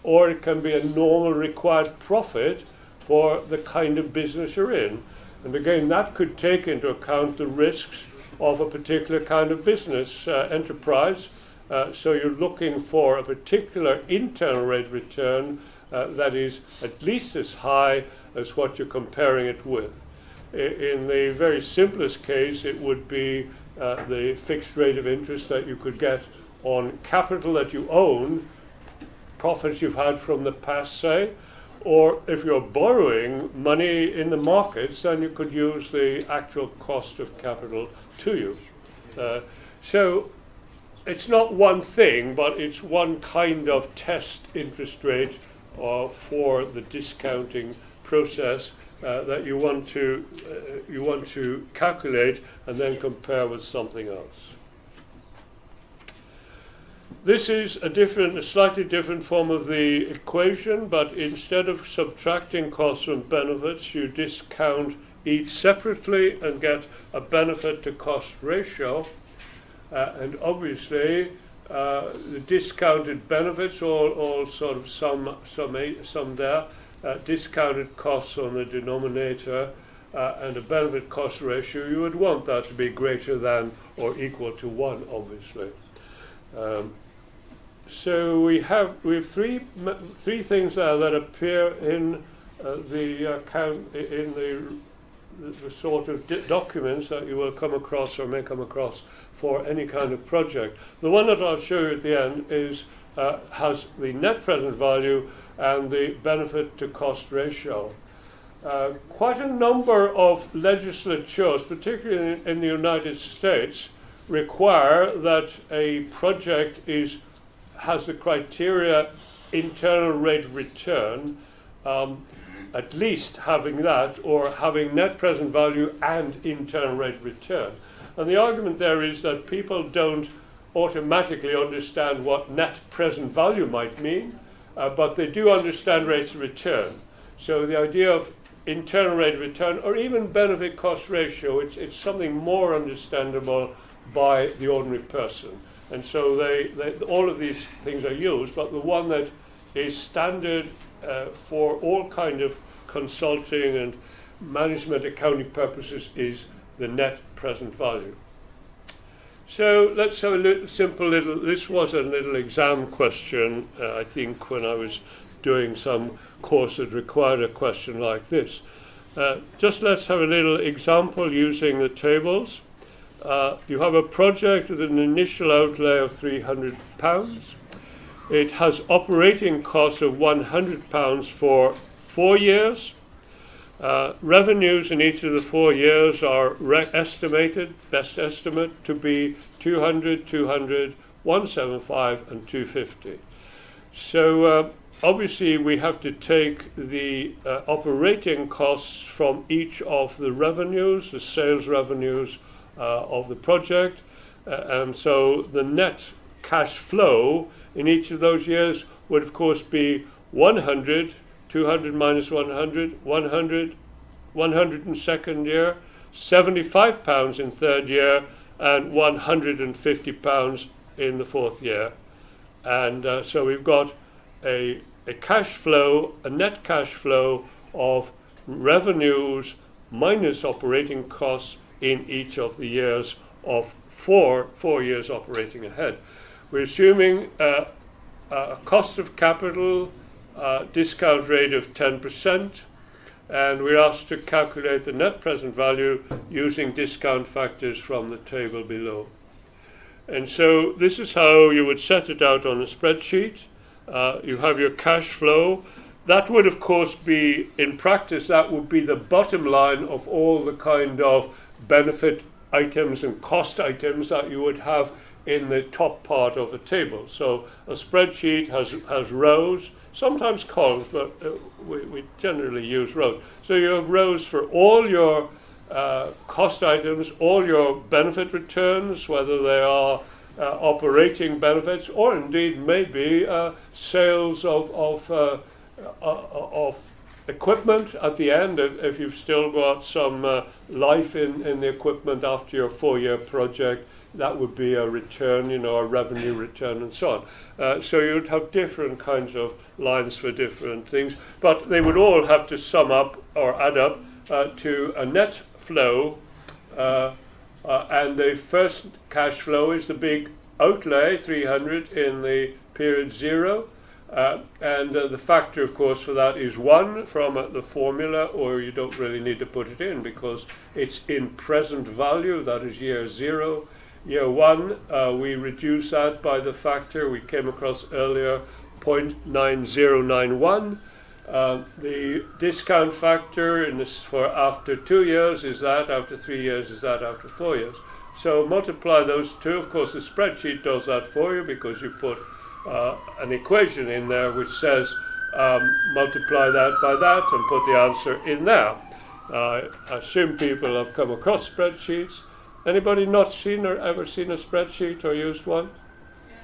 or it can be a normal required profit for the kind of business you're in. And again, that could take into account the risks of a particular kind of business enterprise. So you're looking for a particular internal rate of return that is at least as high as what you're comparing it with. In the very simplest case, it would be the fixed rate of interest that you could get on capital that you own, profits you've had from the past, say, or if you're borrowing money in the markets, then you could use the actual cost of capital to you. So it's not one thing, but it's one kind of test interest rate for the discounting process that you want to calculate and then compare with something else. This is a slightly different form of the equation, but instead of subtracting costs from benefits, you discount each separately and get a benefit to cost ratio. And obviously, the discounted benefits, all sort of some there, discounted costs on the denominator, and a benefit cost ratio, you would want that to be greater than or equal to 1, obviously. So we have three things there that appear in the sort of documents that you will come across or may come across for any kind of project. The one that I'll show you at the end has the net present value and the benefit to cost ratio. Quite a number of legislatures, particularly in the United States, require that a project has the criteria internal rate of return, at least having that, or having net present value and internal rate of return. And the argument there is that people don't automatically understand what net present value might mean, but they do understand rates of return. So the idea of internal rate of return, or even benefit cost ratio, it's something more understandable by the ordinary person. And so all of these things are used, but the one that is standard for all kind of consulting and management accounting purposes is the net present value. So let's have a this was a little exam question, I think, when I was doing some course that required a question like this. Just let's have a little example using the tables. You have a project with an initial outlay of £300. It has operating costs of £100 for 4 years. Revenues in each of the 4 years are estimated, best estimate, to be 200, 200, 175 and 250. So obviously we have to take the operating costs from each of the revenues, the sales revenues of the project, and so the net cash flow in each of those years would of course be 100, 200 minus 100, 100, 100 in second year, £75 in third year, and £150 in the fourth year. And so we've got a cash flow, a net cash flow of revenues minus operating costs in each of the years of four years operating ahead. We're assuming a cost of capital discount rate of 10%, and we're asked to calculate the net present value using discount factors from the table below. And so this is how you would set it out on a spreadsheet. You have your cash flow. That would of course be, in practice, that would be the bottom line of all the kind of benefit items and cost items that you would have in the top part of a table. So a spreadsheet has rows, sometimes columns, but we generally use rows. So you have rows for all your cost items, all your benefit returns, whether they are operating benefits or indeed maybe sales of equipment at the end, if you've still got some life in the equipment after your 4-year project. That would be a return, a revenue return and so on. So you'd have different kinds of lines for different things, but they would all have to sum up or add up to a net flow, and the first cash flow is the big outlay, 300 in the period 0, and the factor, of course, for that is 1 from the formula, or you don't really need to put it in because it's in present value, that is year 0. Year 1, we reduce that by the factor we came across earlier, 0.9091. The discount factor for after 2 years is that, after 3 years is that, after 4 years. So multiply those two. Of course, the spreadsheet does that for you because you put an equation in there which says multiply that by that and put the answer in there. I assume people have come across spreadsheets. Anybody not seen or ever seen a spreadsheet or used one? Yeah.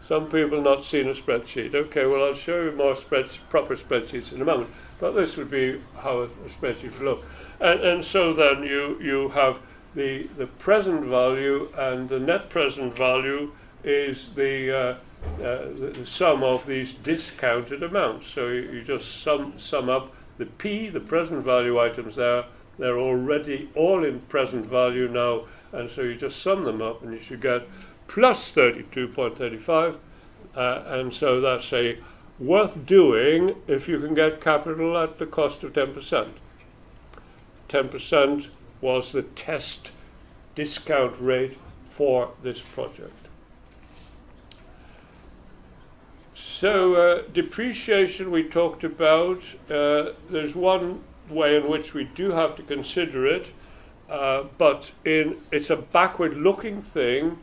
Some people not seen a spreadsheet. Okay, well I'll show you more proper spreadsheets in a moment. But this would be how a spreadsheet would look. And so then you have the present value, and the net present value is the sum of these discounted amounts. So you just sum up the P, the present value items there. They're already all in present value now, and so you just sum them up and you should get plus 32.35, and so that's worth doing if you can get capital at the cost of 10%. 10% was the test discount rate for this project. So depreciation we talked about. There's one way in which we do have to consider it, but it's a backward-looking thing.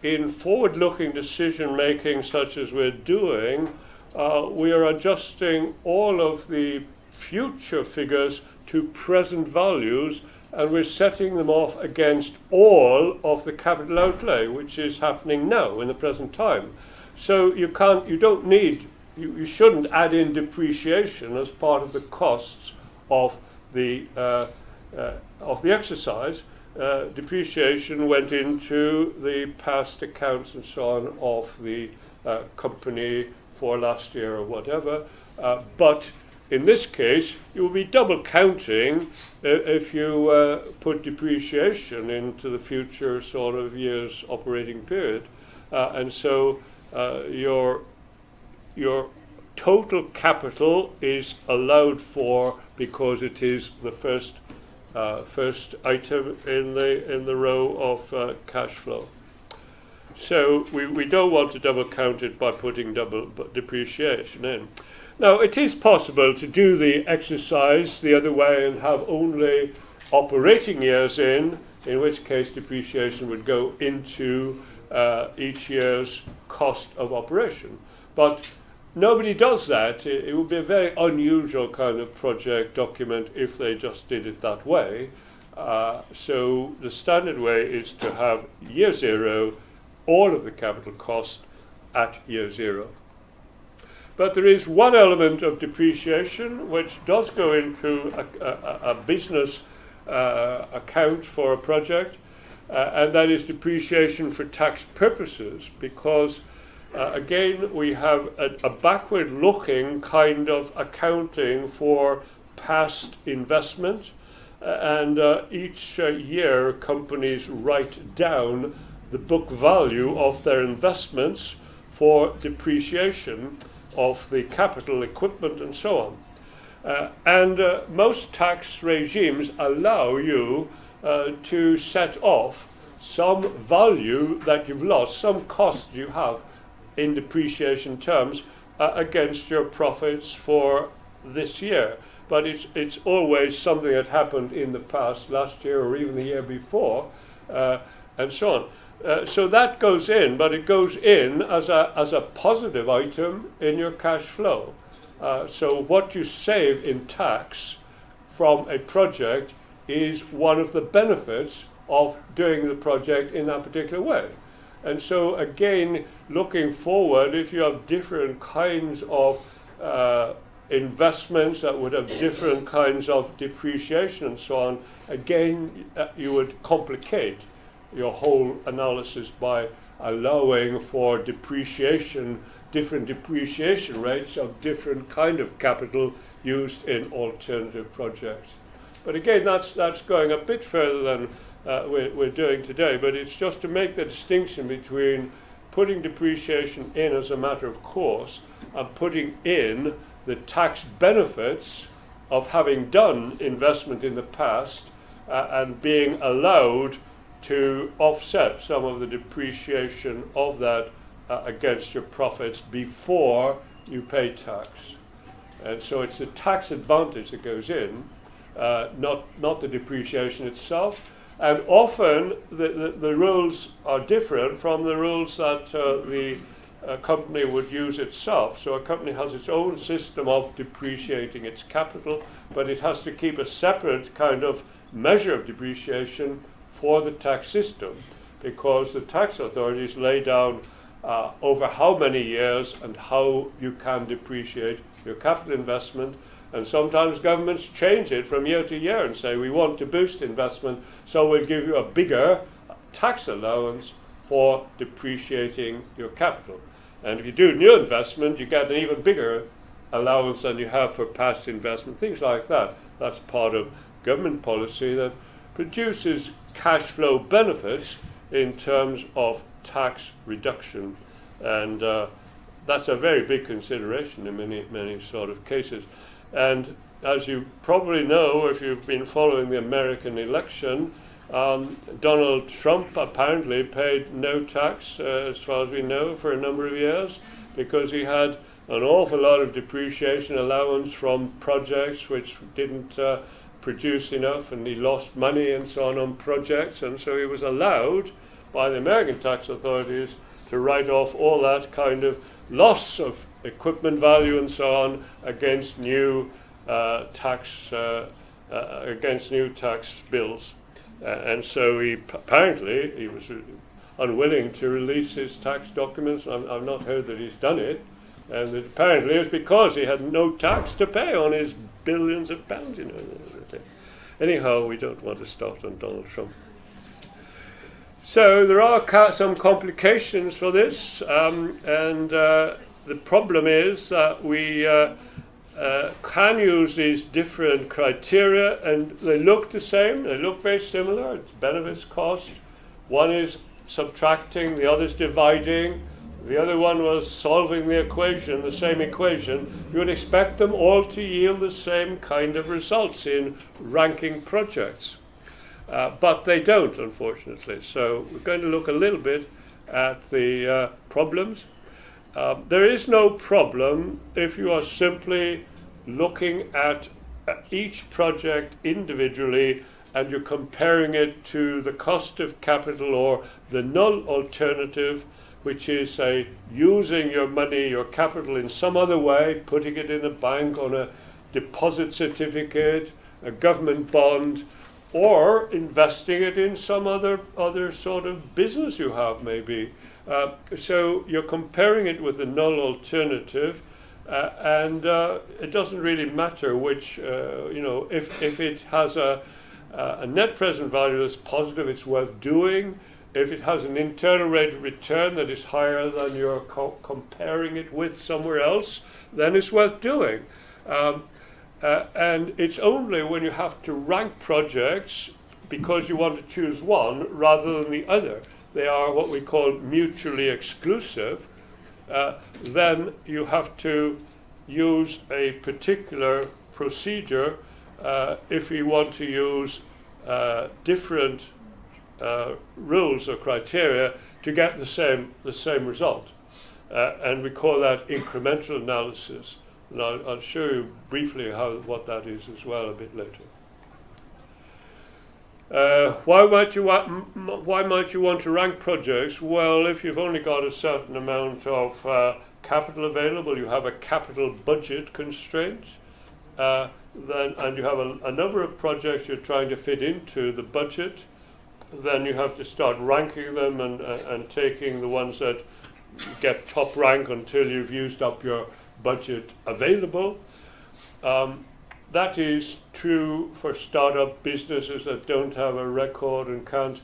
In forward-looking decision-making, such as we're doing, we are adjusting all of the future figures to present values, and we're setting them off against all of the capital outlay, which is happening now in the present time. So you shouldn't add in depreciation as part of the costs of the exercise. Depreciation went into the past accounts and so on of the company for last year or whatever, but in this case you will be double counting if you put depreciation into the future sort of year's operating period, and so your total capital is allowed for because it is the first item in the row of cash flow. So we don't want to double count it by putting double depreciation in. Now, it is possible to do the exercise the other way and have only operating years in which case depreciation would go into each year's cost of operation. But nobody does that. It would be a very unusual kind of project document if they just did it that way. So the standard way is to have year zero, all of the capital cost at year zero. But there is one element of depreciation which does go into a business account for a project, and that is depreciation for tax purposes, because again, we have a backward-looking kind of accounting for past investment, and each year companies write down the book value of their investments for depreciation of the capital equipment and so on. And most tax regimes allow you to set off some value that you've lost, some cost you have in depreciation terms against your profits for this year. But it's always something that happened in the past, last year or even the year before, and so on. So that goes in, but it goes in as a positive item in your cash flow. So what you save in tax from a project is one of the benefits of doing the project in that particular way. And so again, looking forward, if you have different kinds of investments that would have different kinds of depreciation and so on, again, you would complicate your whole analysis by allowing for depreciation, different depreciation rates of different kind of capital used in alternative projects. But again, that's going a bit further than we're doing today, but it's just to make the distinction between putting depreciation in as a matter of course and putting in the tax benefits of having done investment in the past and being allowed to offset some of the depreciation of that against your profits before you pay tax. And so it's the tax advantage that goes in, not the depreciation itself. And often the rules are different from the rules that the company would use itself. So a company has its own system of depreciating its capital, but it has to keep a separate kind of measure of depreciation for the tax system, because the tax authorities lay down over how many years and how you can depreciate your capital investment. And sometimes governments change it from year to year and say, we want to boost investment, so we'll give you a bigger tax allowance for depreciating your capital. And if you do new investment, you get an even bigger allowance than you have for past investment, things like that. That's part of government policy that produces cash flow benefits in terms of tax reduction. And that's a very big consideration in many sort of cases. And as you probably know, if you've been following the American election, Donald Trump apparently paid no tax, as far as we know, for a number of years, because he had an awful lot of depreciation allowance from projects which didn't produce enough, and he lost money and so on projects, and so he was allowed by the American tax authorities to write off all that kind of loss of equipment value and so on against new tax bills. And so apparently he was unwilling to release his tax documents. I've not heard that he's done it. And apparently it's because he had no tax to pay on his billions of pounds, you know. Anyhow, we don't want to start on Donald Trump. So there are some complications for this, and the problem is that we can use these different criteria, and they look the same, they look very similar. It's benefits, cost. One is subtracting, the other is dividing. The other one was solving the equation, the same equation. You would expect them all to yield the same kind of results in ranking projects. But they don't, unfortunately. So we're going to look a little bit at the problems. There is no problem if you are simply looking at each project individually and you're comparing it to the cost of capital or the null alternative, which is using your money, your capital in some other way, putting it in a bank on a deposit certificate, a government bond, or investing it in some other sort of business you have, maybe. So you're comparing it with the null alternative, and it doesn't really matter which, if it has a net present value that's positive, it's worth doing. If it has an internal rate of return that is higher than you're comparing it with somewhere else, then it's worth doing. And it's only when you have to rank projects because you want to choose one rather than the other, they are what we call mutually exclusive, then you have to use a particular procedure if you want to use different rules or criteria to get the same result. And we call that incremental analysis. And I'll show you briefly what that is as well a bit later. Why might you want to rank projects? Well, if you've only got a certain amount of capital available, you have a capital budget constraint, and you have a number of projects you're trying to fit into the budget, then you have to start ranking them and taking the ones that get top rank until you've used up your budget available. That is true for startup businesses that don't have a record and can't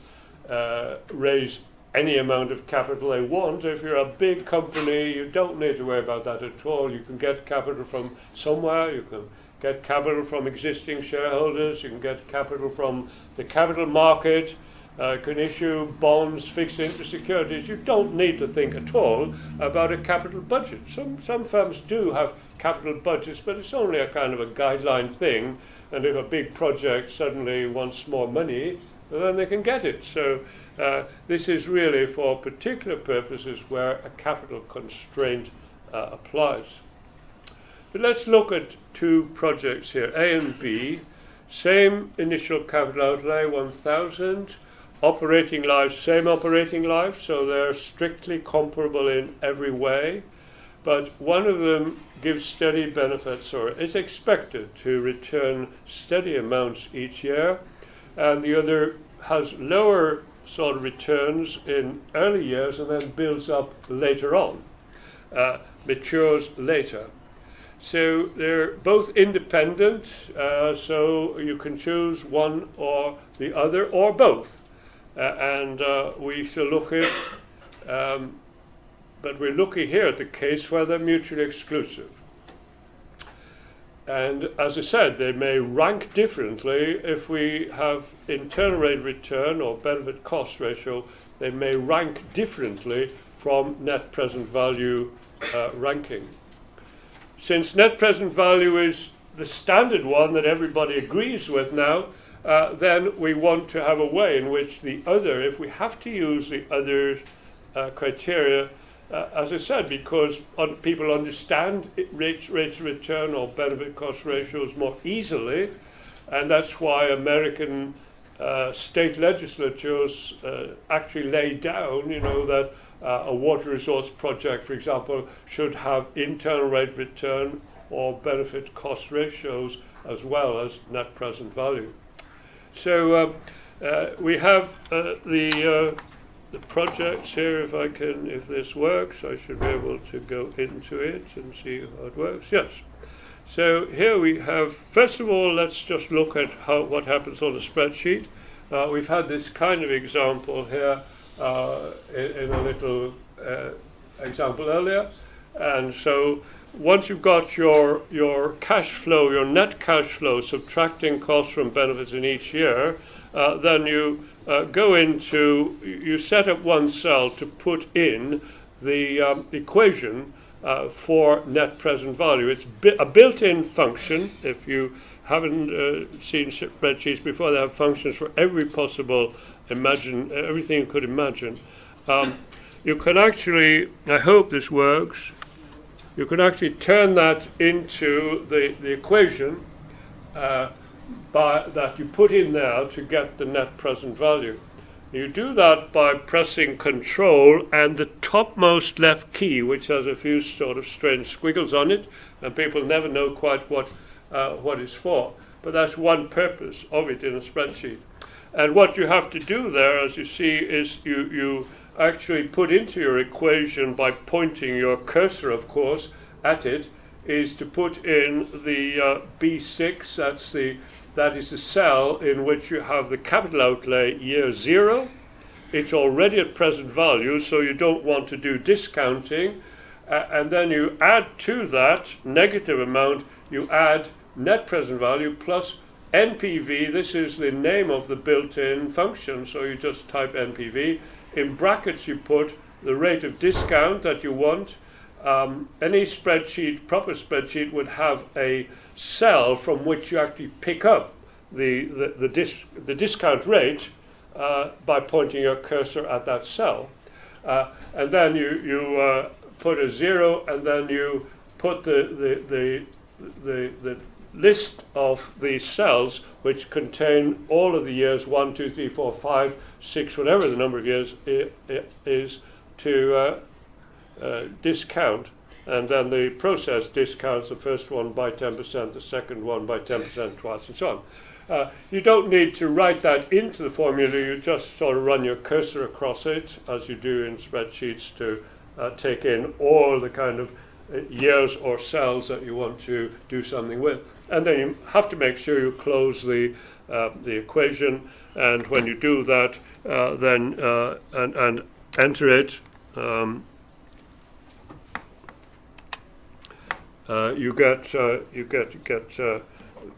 raise any amount of capital they want. If you're a big company, you don't need to worry about that at all. You can get capital from somewhere. You can get capital from existing shareholders. You can get capital from the capital market. Can issue bonds, fixed interest securities. You don't need to think at all about a capital budget. Some firms do have capital budgets, but it's only a kind of a guideline thing. And if a big project suddenly wants more money, then they can get it. So this is really for particular purposes where a capital constraint applies. But let's look at two projects here, A and B. Same initial capital outlay, 1,000. Operating lives, same operating life, so they're strictly comparable in every way. But one of them gives steady benefits, or is expected to return steady amounts each year, and the other has lower sort of returns in early years and then builds up later on, matures later. So they're both independent, so you can choose one or the other or both. And we shall look at, but we're looking here at the case where they're mutually exclusive. And as I said, they may rank differently. If we have internal rate of return or benefit cost ratio, they may rank differently from net present value ranking. Since net present value is the standard one that everybody agrees with now, then we want to have a way in which the other, if we have to use the other criteria, as I said, because people understand rates of return or benefit cost ratios more easily, And that's why American state legislatures actually lay down, that a water resource project, for example, should have internal rate of return or benefit cost ratios as well as net present value. So we have the projects here. If this works, I should be able to go into it and see how it works. Yes. So here we have, first of all, let's just look at what happens on a spreadsheet. We've had this kind of example here in a little example earlier. And so once you've got your cash flow, your net cash flow, subtracting costs from benefits in each year, then you go into, you set up one cell to put in the equation for net present value. It's a built-in function. If you haven't seen spreadsheets before, they have functions for every possible everything you could imagine. You can actually, I hope this works, you can actually turn that into the equation that you put in there to get the net present value. You do that by pressing Control and the topmost left key, which has a few sort of strange squiggles on it, and people never know quite what it's for. But that's one purpose of it in a spreadsheet. And what you have to do there, as you see, is you actually put into your equation by pointing your cursor, of course, at it, is to put in the B6, that is the cell in which you have the capital outlay year 0. It's already at present value, so you don't want to do discounting. And then you add to that negative amount, you add net present value plus NPV. This is the name of the built-in function, so you just type NPV. In brackets you put the rate of discount that you want. Any spreadsheet, proper spreadsheet, would have a cell from which you actually pick up the discount rate by pointing your cursor at that cell. And then you put a 0, and then you put the list of the cells which contain all of the years 1, 2, 3, 4, 5, 6, whatever the number of years is to discount. And then the process discounts the first one by 10%, the second one by 10% twice, and so on. You don't need to write that into the formula. You just sort of run your cursor across it, as you do in spreadsheets, to take in all the kind of years or cells that you want to do something with. And then you have to make sure you close the equation. And when you do that, then and enter it, you get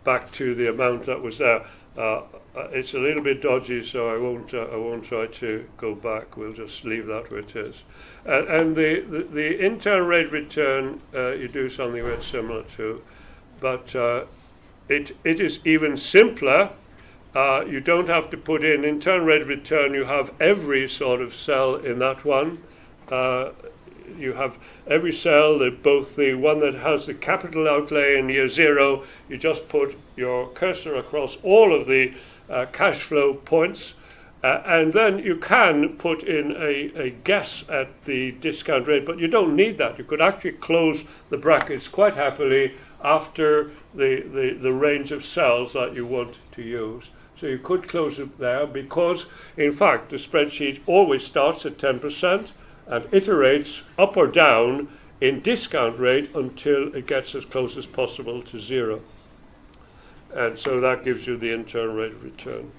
back to the amount that was there. It's a little bit dodgy, so I won't try to go back. We'll just leave that where it is. And the internal rate of return you do something very similar to, but it is even simpler. You don't have to put in internal rate of return. You have every sort of cell in that one. You have every cell, both the one that has the capital outlay in year 0, you just put your cursor across all of the cash flow points, and then you can put in a guess at the discount rate, but you don't need that. You could actually close the brackets quite happily after the range of cells that you want to use. So you could close it there because, in fact, the spreadsheet always starts at 10%, and iterates up or down in discount rate until it gets as close as possible to 0. And so that gives you the internal rate of return.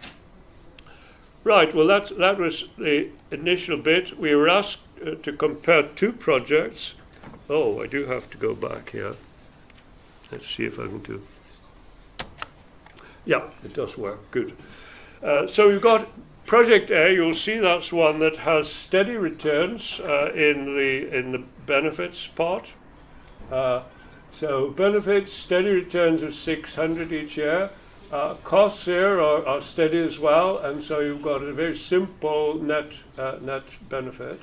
Right, well that was the initial bit. We were asked to compare two projects. Oh, I do have to go back here. Let's see if I can do. Yeah, it does work, good. So we've got Project A. You'll see that's one that has steady returns in the benefits part. So benefits, steady returns of 600 each year. Costs here are steady as well, and so you've got a very simple net benefit.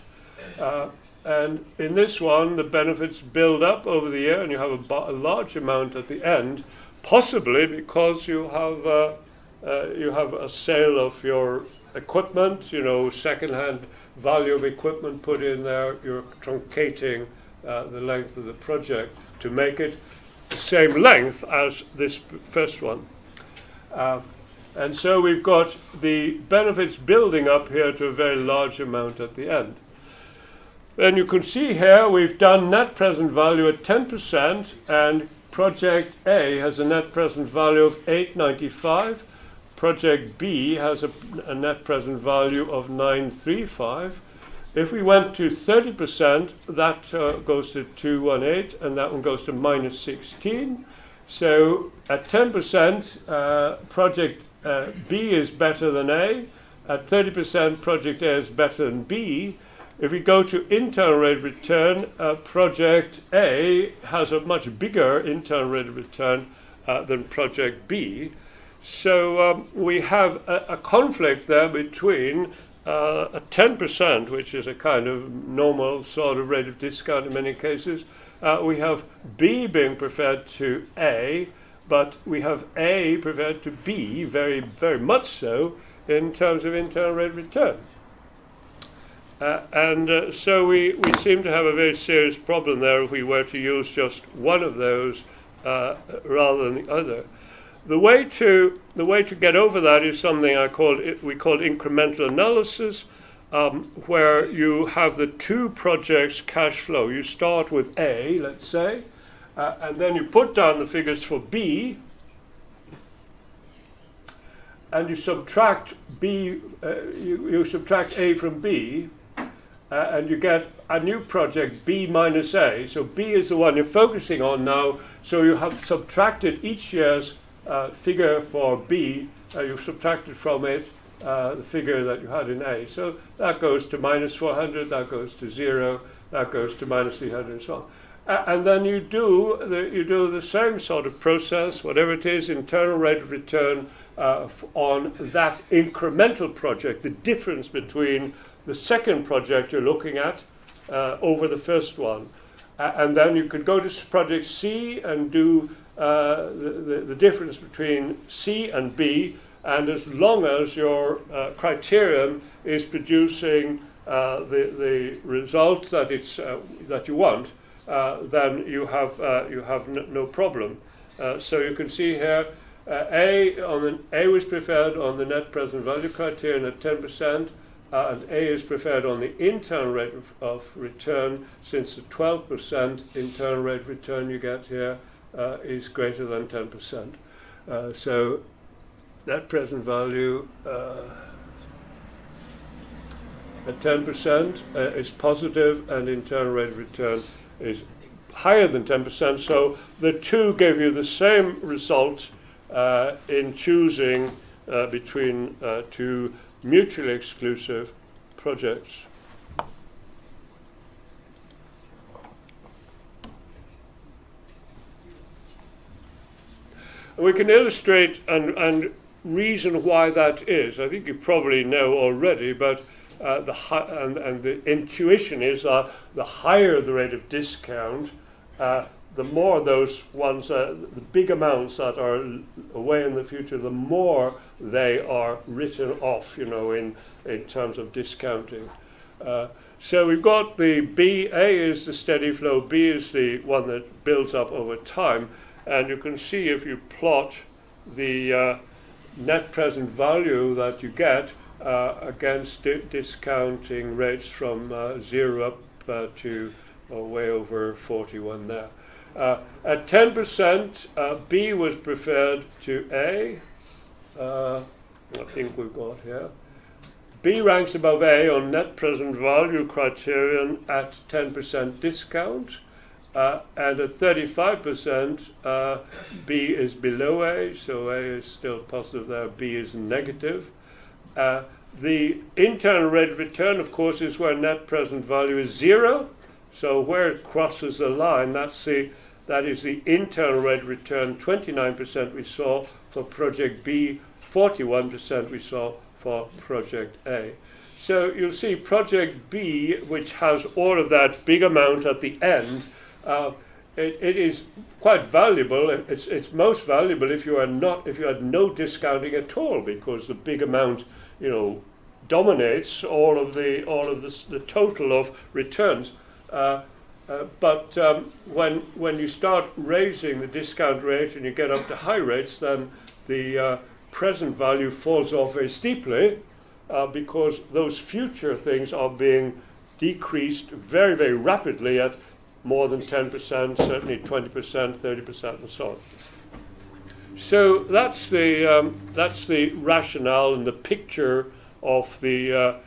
And in this one, the benefits build up over the year, and you have a large amount at the end. possibly because you have a sale of your equipment, second-hand value of equipment put in there. You're truncating the length of the project to make it the same length as this first one. And so we've got the benefits building up here to a very large amount at the end. Then you can see here we've done net present value at 10%, and project A has a net present value of 895. Project B has a net present value of 935. If we went to 30%, that goes to 218, and that one goes to minus 16. So at 10%, project B is better than A. At 30%, project A is better than B. If we go to internal rate of return, project A has a much bigger internal rate of return than project B. So we have a conflict there between a 10%, which is a kind of normal sort of rate of discount in many cases. We have B being preferred to A, but we have A preferred to B, very, very much so, in terms of internal rate of return. So we seem to have a very serious problem there if we were to use just one of those rather than the other. The way to get over that is something we call incremental analysis, where you have the two projects' cash flow. You start with A, let's say, and then you put down the figures for B, and you subtract B. You subtract A from B, and you get a new project, B minus A. So B is the one you're focusing on now. So you have subtracted each year's figure for B. You've subtracted from it the figure that you had in A. So that goes to minus 400, that goes to 0, that goes to minus 300, and so on. And then you do the same sort of process, whatever it is, internal rate of return on that incremental project, the difference between the second project you're looking at over the first one. And then you could go to project C and do the difference between C and B, and as long as your criterion is producing the results that you want, then you have no problem. So you can see here, A was preferred on the net present value criterion at 10%, and A is preferred on the internal rate of return, since the 12% internal rate of return you get here is greater than 10%. So net present value at 10% is positive, and internal rate of return is higher than 10%. So the two give you the same result in choosing between two mutually exclusive projects. We can illustrate and reason why that is. I think you probably know already, but the intuition is the higher the rate of discount, the more those ones, the big amounts that are away in the future, the more they are written off, in terms of discounting. So we've got the B. A is the steady flow. B is the one that builds up over time. And you can see if you plot the net present value that you get against discounting rates from 0 up to way over 41 there. At 10%, B was preferred to A. I think we've got here. B ranks above A on net present value criterion at 10% discount. And at 35%, B is below A, so A is still positive there, B is negative. The internal rate of return, of course, is where net present value is 0. So where it crosses the line, that is the internal rate of return. 29% we saw for project B, 41% we saw for project A. So you'll see project B, which has all of that big amount at the end, it is quite valuable. It's most valuable if you had no discounting at all, because the big amount, dominates all of the total of returns. But when you start raising the discount rate and you get up to high rates, then the present value falls off very steeply, because those future things are being decreased very, very rapidly at more than 10%, certainly 20%, 30%, and so on. So that's the rationale and the picture of the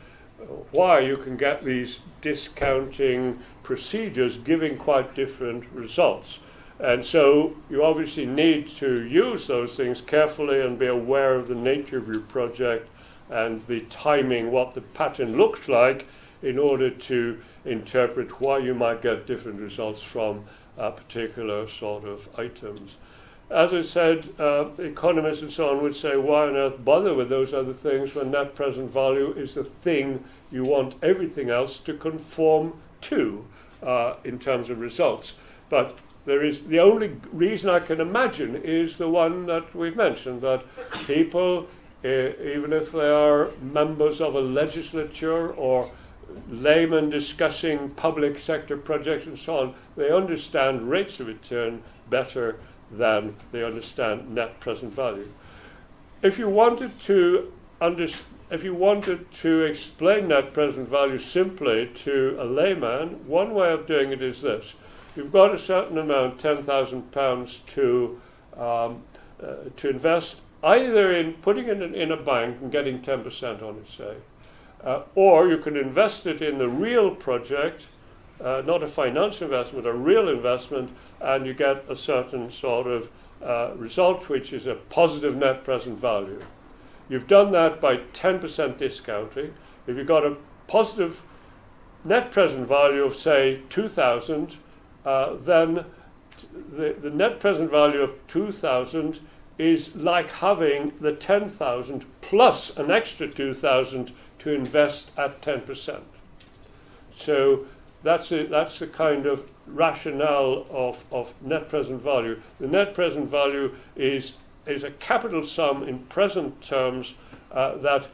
why you can get these discounting procedures giving quite different results. And so you obviously need to use those things carefully and be aware of the nature of your project and the timing, what the pattern looks like, in order to interpret why you might get different results from particular sort of items. As I said, economists and so on would say, why on earth bother with those other things when net present value is the thing you want everything else to conform to in terms of results? But the only reason I can imagine is the one that we've mentioned, that people, even if they are members of a legislature or laymen discussing public sector projects and so on, they understand rates of return better than they understand net present value. If you wanted to explain net present value simply to a layman, one way of doing it is this: you've got a certain amount, £10,000, to invest, either in putting it in a bank and getting 10% on it, say, or you can invest it in the real project, not a financial investment, a real investment, and you get a certain sort of result, which is a positive net present value. You've done that by 10% discounting. If you've got a positive net present value of, say, 2,000, then the net present value of 2,000 is like having the 10,000 plus an extra 2,000 to invest at 10%. So that's the kind of rationale of net present value. The net present value is a capital sum in present terms that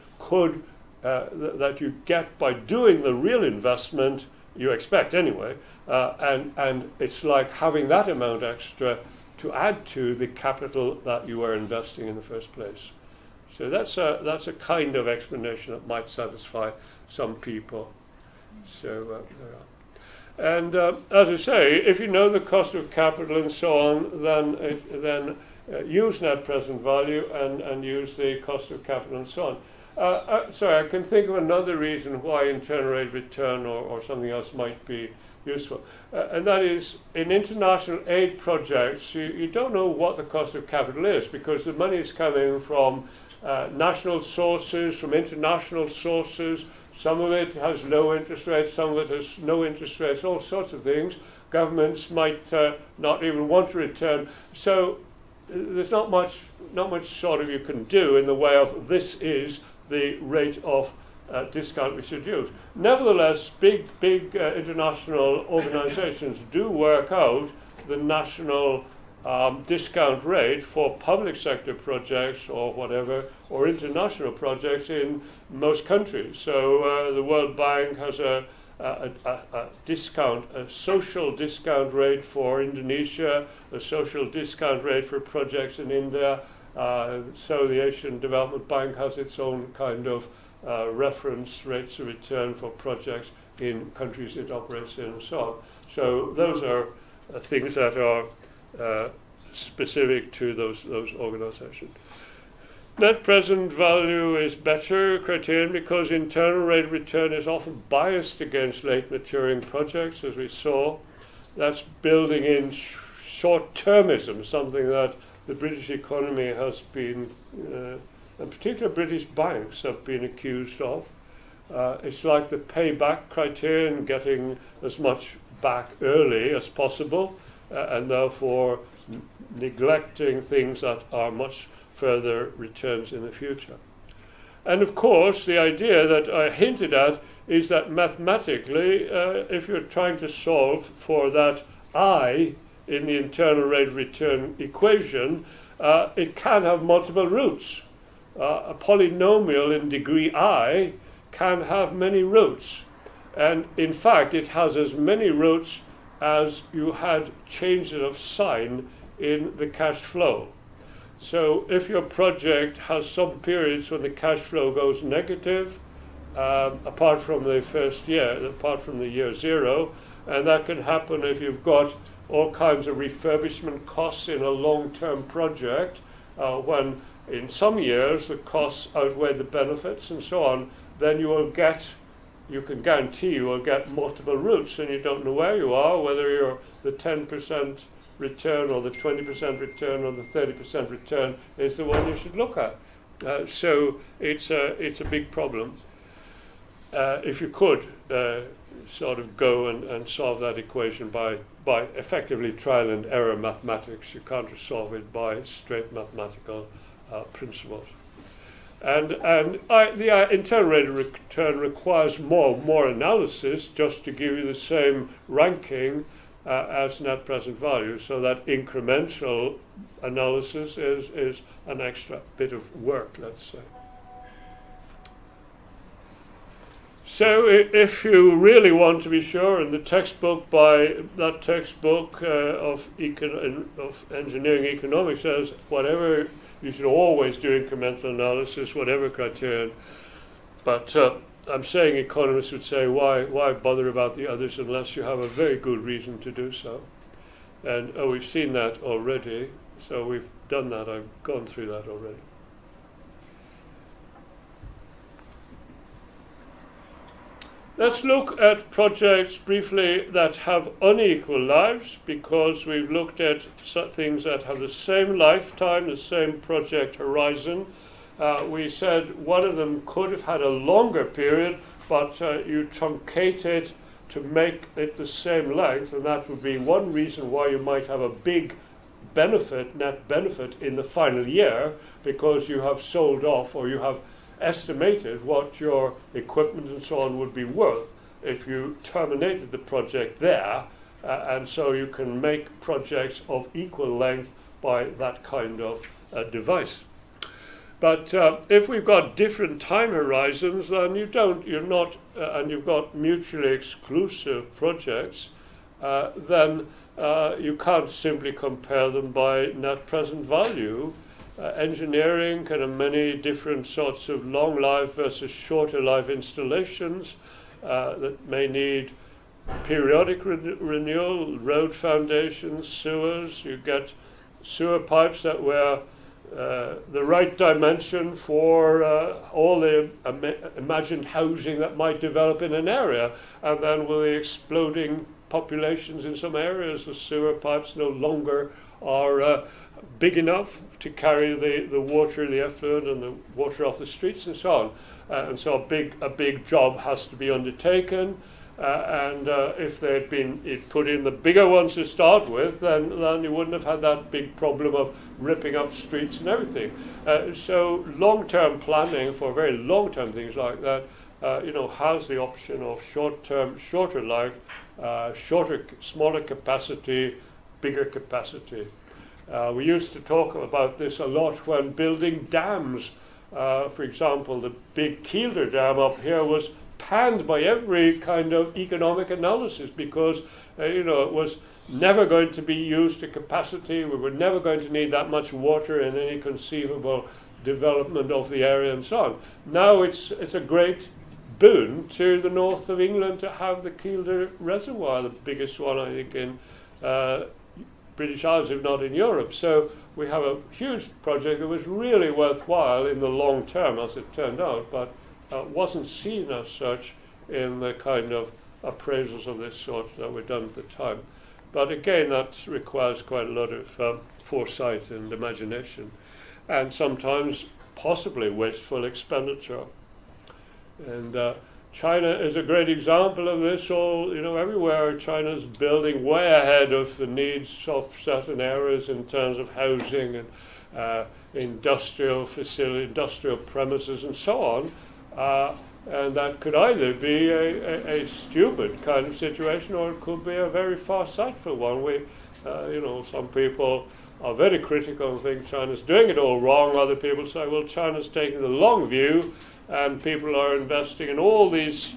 you get by doing the real investment, you expect anyway, and it's like having that amount extra to add to the capital that you are investing in the first place. So that's a kind of explanation that might satisfy some people. So and as I say, if you know the cost of capital and so on, then use net present value and use the cost of capital and so on. Sorry, I can think of another reason why internal rate of return or something else might be useful, and that is in international aid projects, you don't know what the cost of capital is, because the money is coming from national sources, from international sources. Some of it has low interest rates, some of it has no interest rates, all sorts of things. Governments might not even want to return. So there's not much sort of you can do in the way of this is the rate of discount we should use. Nevertheless, big international organizations do work out the national discount rate for public sector projects or whatever, or international projects in most countries. So the World Bank has a social discount rate for Indonesia, a social discount rate for projects in India. So the Asian Development Bank has its own kind of reference rates of return for projects in countries it operates in and so on. So those are things that are specific to those organizations. Net present value is better criterion because internal rate of return is often biased against late maturing projects, as we saw. That's building in short-termism, something that the British economy has been, in particular British banks have been accused of. It's like the payback criterion, getting as much back early as possible, and therefore neglecting things that are much further returns in the future. And of course, the idea that I hinted at is that mathematically, if you're trying to solve for that I in the internal rate of return equation, it can have multiple roots. A polynomial in degree I can have many roots. And in fact, it has as many roots as you had changes of sign in the cash flow. So if your project has some periods when the cash flow goes negative, apart from the first year, apart from the year zero, and that can happen if you've got all kinds of refurbishment costs in a long-term project, when in some years the costs outweigh the benefits and so on, then you can guarantee you will get multiple routes, and you don't know where you are, whether you're the 10% return or the 20% return or the 30% return is the one you should look at. So it's a big problem. If you could sort of go and solve that equation by effectively trial and error mathematics, you can't solve it by straight mathematical principles. And the internal rate of return requires more analysis just to give you the same ranking as net present value. So that incremental analysis is an extra bit of work, let's say. So if you really want to be sure, and the textbook of engineering economics says whatever, you should always do incremental analysis, whatever criterion. But I'm saying economists would say, why bother about the others unless you have a very good reason to do so? And we've seen that already, so we've done that, I've gone through that already. Let's look at projects briefly that have unequal lives, because we've looked at things that have the same lifetime, the same project horizon. We said one of them could have had a longer period, but you truncate it to make it the same length, and that would be one reason why you might have a big benefit, net benefit in the final year, because you have sold off or you have estimated what your equipment and so on would be worth if you terminated the project there, and so you can make projects of equal length by that kind of device. But if we've got different time horizons, then and you've got mutually exclusive projects, then you can't simply compare them by net present value. Engineering can have many different sorts of long life versus shorter life installations that may need periodic renewal, road foundations, sewers. You get sewer pipes that were the right dimension for all the imagined housing that might develop in an area, and then with the exploding populations in some areas, the sewer pipes no longer are big enough to carry the water, the effluent, and the water off the streets and so on. And so a big job has to be undertaken. And if they'd been put in the bigger ones to start with, then you wouldn't have had that big problem of ripping up streets and everything. So long-term planning for very long-term things like that, has the option of shorter life, smaller capacity, bigger capacity. We used to talk about this a lot when building dams. For example, the big Kielder Dam up here was panned by every kind of economic analysis because it was never going to be used to capacity. We were never going to need that much water in any conceivable development of the area and so on. Now it's a great boon to the north of England to have the Kielder Reservoir, the biggest one I think in British Isles, if not in Europe. So we have a huge project that was really worthwhile in the long term, as it turned out, but wasn't seen as such in the kind of appraisals of this sort that were done at the time. But again, that requires quite a lot of foresight and imagination, and sometimes possibly wasteful expenditure. And China is a great example of this. Everywhere China's building way ahead of the needs of certain areas in terms of housing and industrial facility, industrial premises, and so on. And that could either be a stupid kind of situation, or it could be a very farsightful one. Some people are very critical and think China's doing it all wrong. Other people say, well, China's taking the long view, and people are investing in all these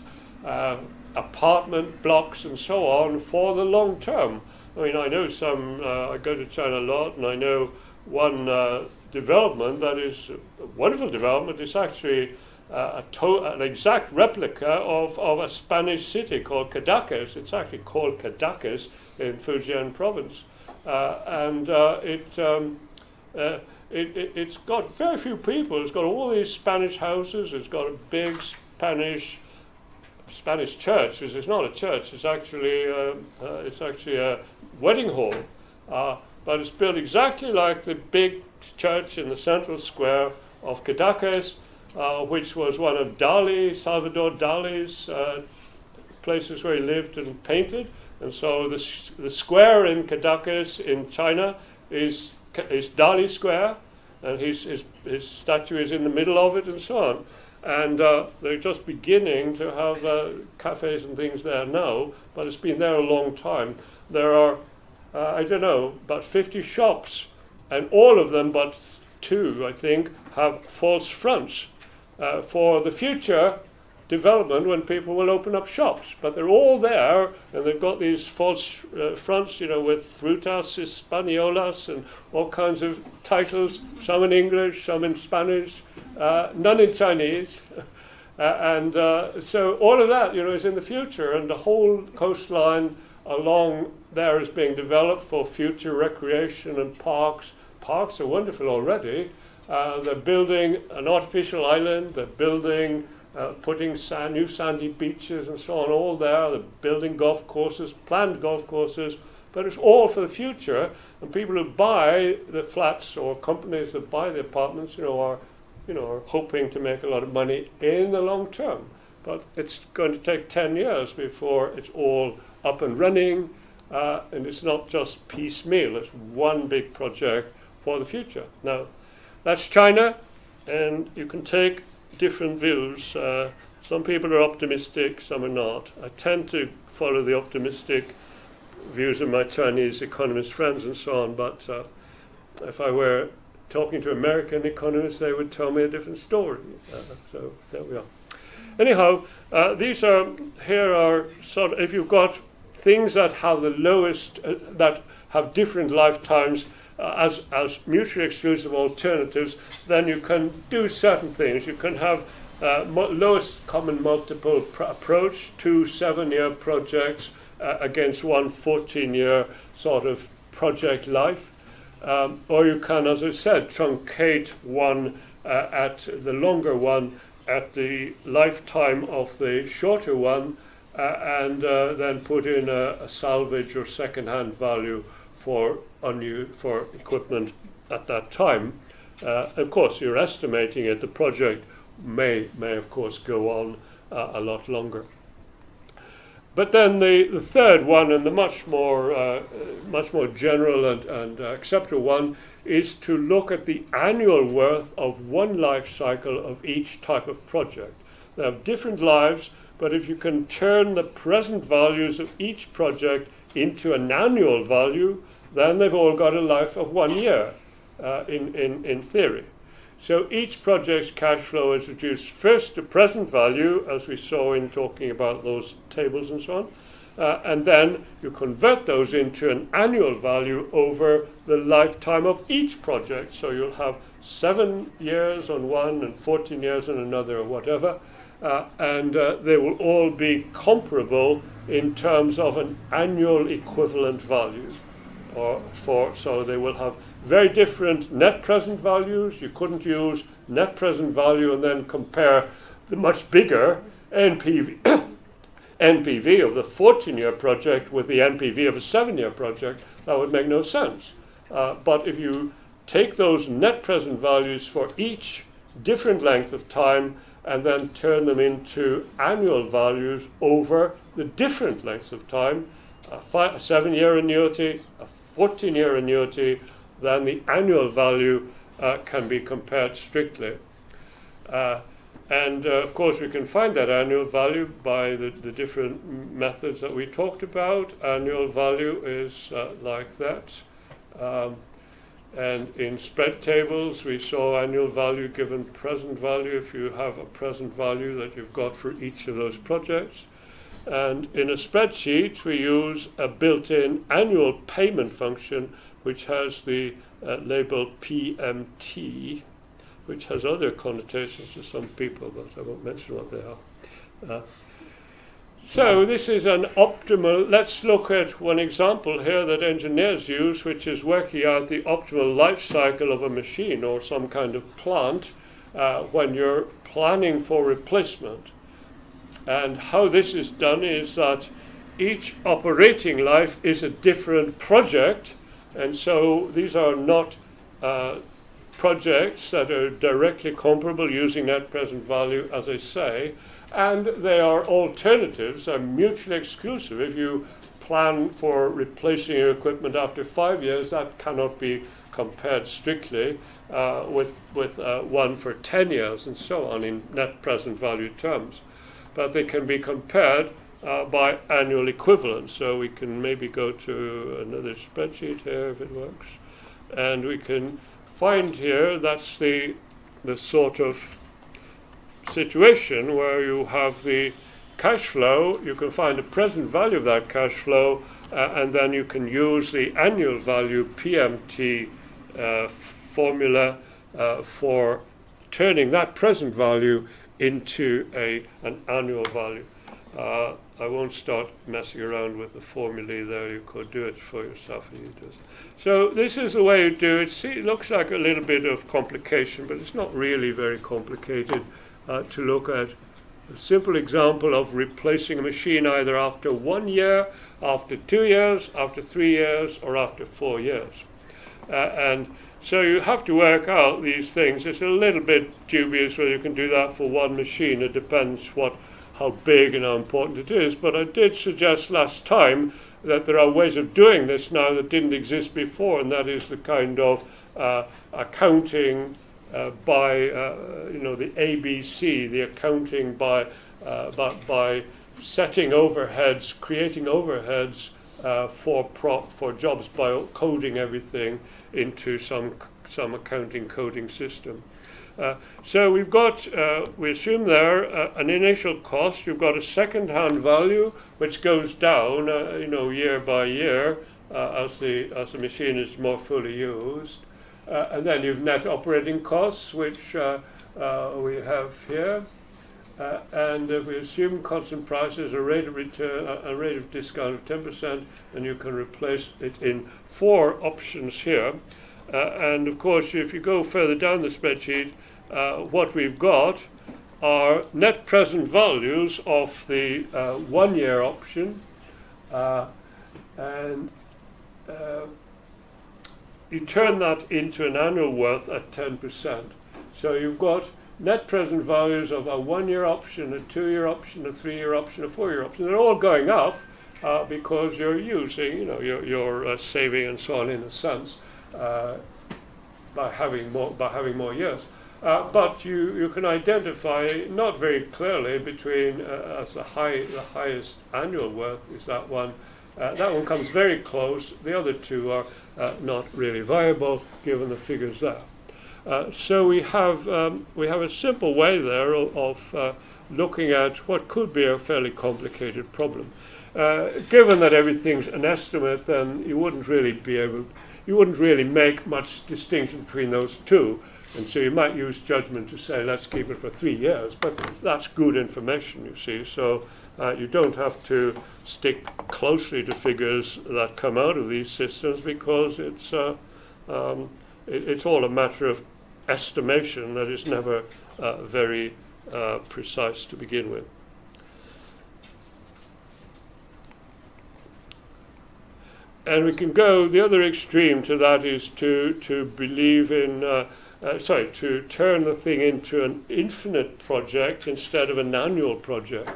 apartment blocks and so on for the long term. I mean, I know I go to China a lot, and I know one development that is a wonderful development. It's actually an exact replica of a Spanish city called Caracas. It's actually called Caracas in Fujian province. It's got very few people. It's got all these Spanish houses. It's got a big Spanish church, which is not a church. It's actually a wedding hall, but it's built exactly like the big church in the central square of Caracas, which was one of Salvador Dali's places where he lived and painted. And so the square in Caracas in China is Dali Square, and his statue is in the middle of it, and so on. And they're just beginning to have cafes and things there now, but it's been there a long time. There are, about 50 shops, and all of them but 2, I think, have false fronts for the future development when people will open up shops. But they're all there, and they've got these false fronts, with frutas españolas and all kinds of titles, some in English, some in Spanish, none in Chinese. So all of that, is in the future, and the whole coastline along there is being developed for future recreation and parks. Parks are wonderful already. They're building an artificial island. They're building, putting new sandy beaches and so on, all there. They're building golf courses, planned golf courses, but it's all for the future. And people who buy the flats, or companies that buy the apartments, are hoping to make a lot of money in the long term. But it's going to take 10 years before it's all up and running, and it's not just piecemeal. It's one big project for the future. Now, that's China, and you can take different views. Some people are optimistic, some are not. I tend to follow the optimistic views of my Chinese economist friends and so on, but if I were talking to American economists, they would tell me a different story. So there we are. Anyhow, here are sort of, if you've got things that have the lowest, that have different lifetimes as mutually exclusive alternatives, then you can do certain things. You can have lowest common multiple approach, 2 7-year projects against one 14-year sort of project life. Or you can, as I said, truncate one at the longer one at the lifetime of the shorter one, and then put in a salvage or second-hand value for equipment at that time. Of course, you're estimating it. The project may of course go on a lot longer. But then the third one, and the much more general and acceptable one, is to look at the annual worth of one life cycle of each type of project. They have different lives, but if you can turn the present values of each project into an annual value, then they've all got a life of 1 year in theory. So each project's cash flow is reduced first to present value, as we saw in talking about those tables and so on, and then you convert those into an annual value over the lifetime of each project. So you'll have 7 years on one and 14 years on another, or whatever, and they will all be comparable in terms of an annual equivalent value. So they will have very different net present values. You couldn't use net present value and then compare the much bigger NPV of the 14-year project with the NPV of a 7-year project. That would make no sense. But if you take those net present values for each different length of time and then turn them into annual values over the different lengths of time, a 7-year annuity, a 14-year annuity, then the annual value can be compared strictly. And of course we can find that annual value by the different methods that we talked about. Annual value is like that. And in spread tables we saw annual value given present value if you have a present value that you've got for each of those projects. And in a spreadsheet we use a built-in annual payment function which has the label PMT, which has other connotations to some people, but I won't mention what they are. So this is an optimal. Let's look at one example here that engineers use, which is working out the optimal life cycle of a machine or some kind of plant when you're planning for replacement. And how this is done is that each operating life is a different project, and so these are not projects that are directly comparable using net present value, as I say, and they are alternatives, are mutually exclusive. If you plan for replacing your equipment after 5 years, that cannot be compared strictly with one for 10 years and so on in net present value terms. But they can be compared by annual equivalence. So we can maybe go to another spreadsheet here if it works, and we can find here that's the sort of situation where you have the cash flow. You can find the present value of that cash flow, and then you can use the annual value PMT formula for turning that present value into an annual value. I won't start messing around with the formulae there. You could do it for yourself if you do it. So this is the way you do it. See, it looks like a little bit of complication, but it's not really very complicated to look at. A simple example of replacing a machine either after 1 year, after 2 years, after 3 years, or after 4 years. And so you have to work out these things. It's a little bit dubious whether you can do that for one machine. It depends how big and how important it is. But I did suggest last time that there are ways of doing this now that didn't exist before, and that is the kind of accounting by the ABC, the accounting by setting overheads, creating overheads for jobs by coding everything into some accounting coding system. So we've got, we assume there, an initial cost. You've got a second-hand value which goes down, year by year as the machine is more fully used. And then you've net operating costs, which we have here. And if we assume constant prices, a rate of return, a rate of discount of 10%, and you can replace it in 4 options here. And of course, if you go further down the spreadsheet, what we've got are net present values of the 1-year option, and you turn that into an annual worth at 10%. So you've got net present values of a 1-year option, a 2-year option, a 3-year option, a 4-year option. They're all going up because you're using, you're saving and so on in a sense by having more years. But you can identify not very clearly between as the highest annual worth is that one. That one comes very close. The other two are not really viable given the figures there. So we have a simple way there of looking at what could be a fairly complicated problem. Given that everything's an estimate, then you wouldn't really make much distinction between those two. And so you might use judgment to say, let's keep it for 3 years, but that's good information, you see. So you don't have to stick closely to figures that come out of these systems because it's all a matter of estimation that is never very precise to begin with. And we can go, the other extreme to that is to believe in, to turn the thing into an infinite project instead of an annual project.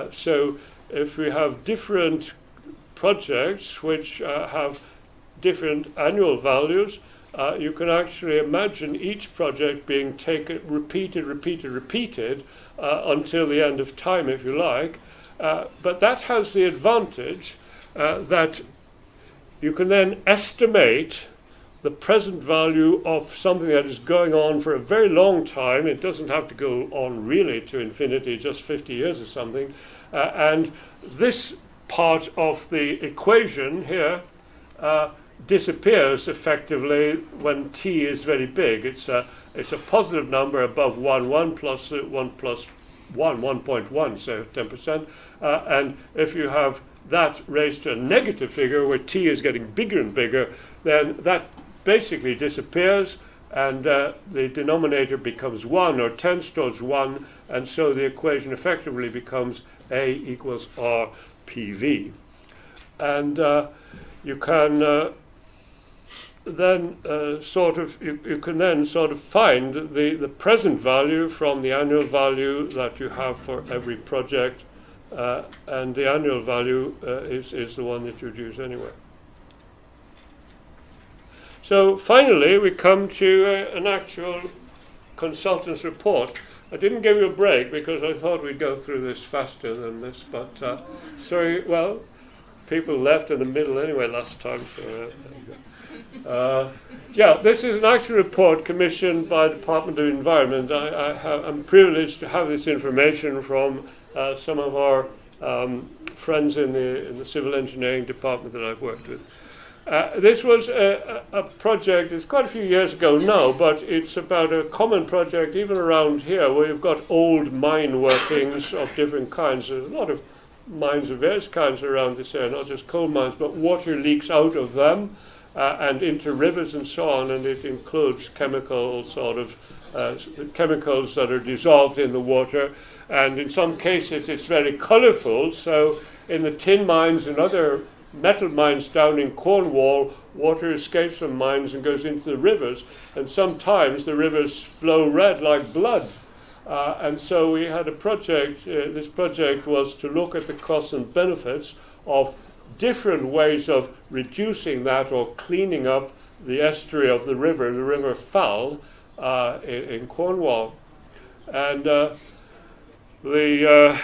So if we have different projects which have different annual values, you can actually imagine each project being taken, repeated, until the end of time, if you like. But that has the advantage that you can then estimate the present value of something that is going on for a very long time. It doesn't have to go on really to infinity, just 50 years or something. And this part of the equation here disappears effectively when t is very big. It's a positive number above 1 plus 1 plus 1.1, so 10%. And if you have that raised to a negative figure where t is getting bigger and bigger, then that basically disappears, and the denominator becomes 1 or tends towards 1, and so the equation effectively becomes A equals R PV. And you can then you can then sort of find the present value from the annual value that you have for every project, and the annual value is the one that you'd use anyway. So finally, we come to an actual consultant's report. I didn't give you a break because I thought we'd go through this faster than this, but sorry, well, people left in the middle anyway last time. So, yeah, this is an actual report commissioned by the Department of Environment. I'm privileged to have this information from some of our friends in the civil engineering department that I've worked with. This was a project, it's quite a few years ago now, but it's about a common project even around here where you've got old mine workings of different kinds. There's a lot of mines of various kinds around this area, not just coal mines, but water leaks out of them and into rivers and so on, and it includes chemicals that are dissolved in the water, and in some cases it's very colourful. So in the tin mines and other metal mines down in Cornwall, water escapes from mines and goes into the rivers, and sometimes the rivers flow red like blood. And so we had a project, this project was to look at the costs and benefits of different ways of reducing that or cleaning up the estuary of the River Fal in Cornwall. And the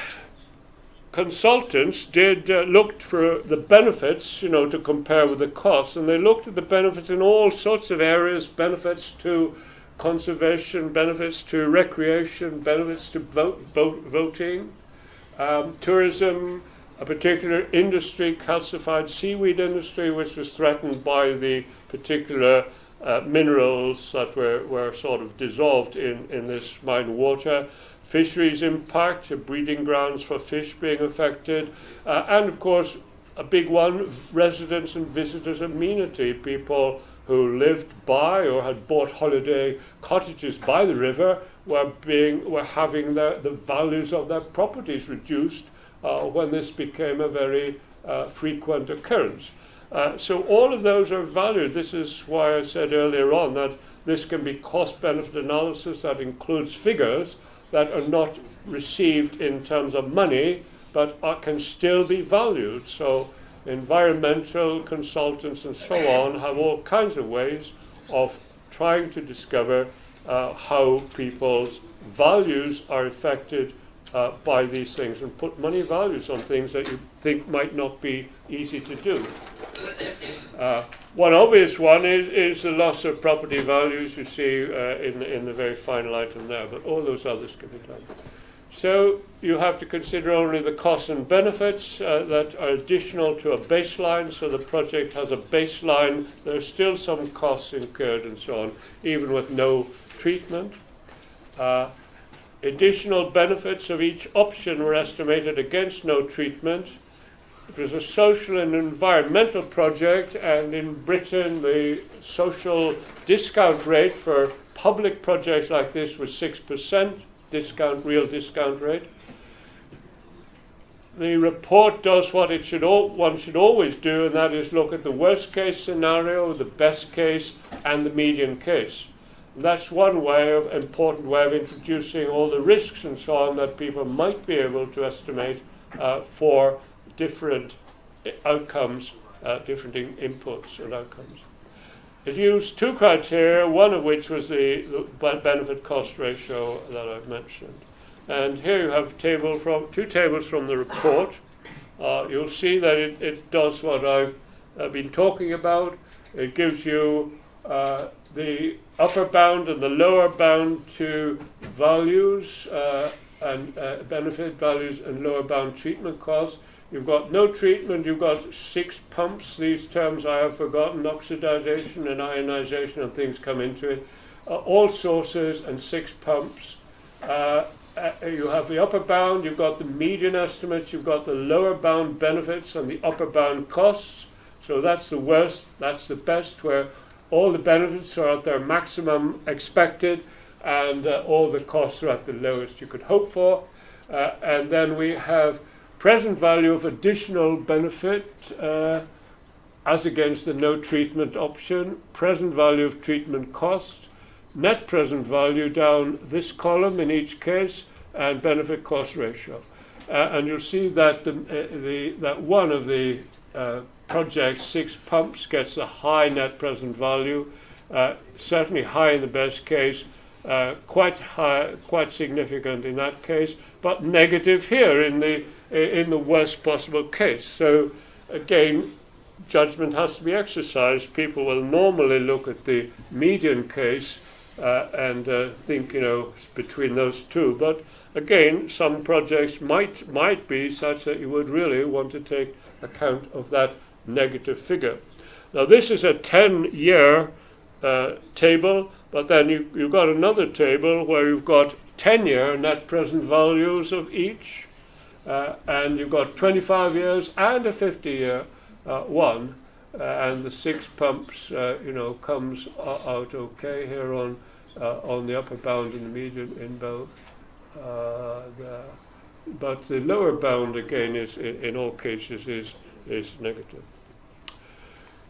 consultants looked for the benefits, to compare with the costs, and they looked at the benefits in all sorts of areas: benefits to conservation, benefits to recreation, benefits to voting, tourism, a particular industry, calcified seaweed industry, which was threatened by the particular minerals that were sort of dissolved in this mine water. Fisheries impact, breeding grounds for fish being affected, and of course a big one, residents and visitors amenity. People who lived by or had bought holiday cottages by the river were having the values of their properties reduced when this became a very frequent occurrence. So all of those are valued. This is why I said earlier on that this can be cost-benefit analysis that includes figures that are not received in terms of money, but can still be valued. So environmental consultants and so on have all kinds of ways of trying to discover how people's values are affected by these things, and put money values on things that you think might not be easy to do. One obvious one is the loss of property values you see in the very final item there, but all those others can be done. So you have to consider only the costs and benefits that are additional to a baseline. So the project has a baseline. There are still some costs incurred and so on, even with no treatment. Additional benefits of each option were estimated against no treatment. It was a social and environmental project, and in Britain the social discount rate for public projects like this was 6%, real discount rate. The report does what one should always do, and that is look at the worst case scenario, the best case, and the median case. And that's one important way of introducing all the risks and so on that people might be able to estimate for different outcomes, different inputs and outcomes. it used two criteria, one of which was the benefit cost ratio that I've mentioned. And here you have two tables from the report. You'll see that it does what I've been talking about. It gives you the upper bound and the lower bound to values and benefit values and lower bound treatment costs. You've got no treatment, you've got 6 pumps. These terms I have forgotten, oxidization and ionization and things come into it. All sources and 6 pumps. You have the upper bound, you've got the median estimates, you've got the lower bound benefits and the upper bound costs. So that's the worst, that's the best, where all the benefits are at their maximum expected and all the costs are at the lowest you could hope for. And then we have present value of additional benefit as against the no treatment option, present value of treatment cost, net present value down this column in each case, and benefit cost ratio. And you'll see that that one of the projects, 6 pumps, gets the high net present value, certainly high in the best case, quite high, quite significant in that case, but negative here in the worst possible case. So again, judgment has to be exercised. People will normally look at the median case and think, between those two. But again, some projects might be such that you would really want to take account of that negative figure. Now this is a 10-year table, but then you've got another table where you've got 10-year net present values of each, and you've got 25 years and a 50-year one, and the 6 pumps, comes out okay here on the upper bound and the median in both. But the lower bound again is in all cases is negative.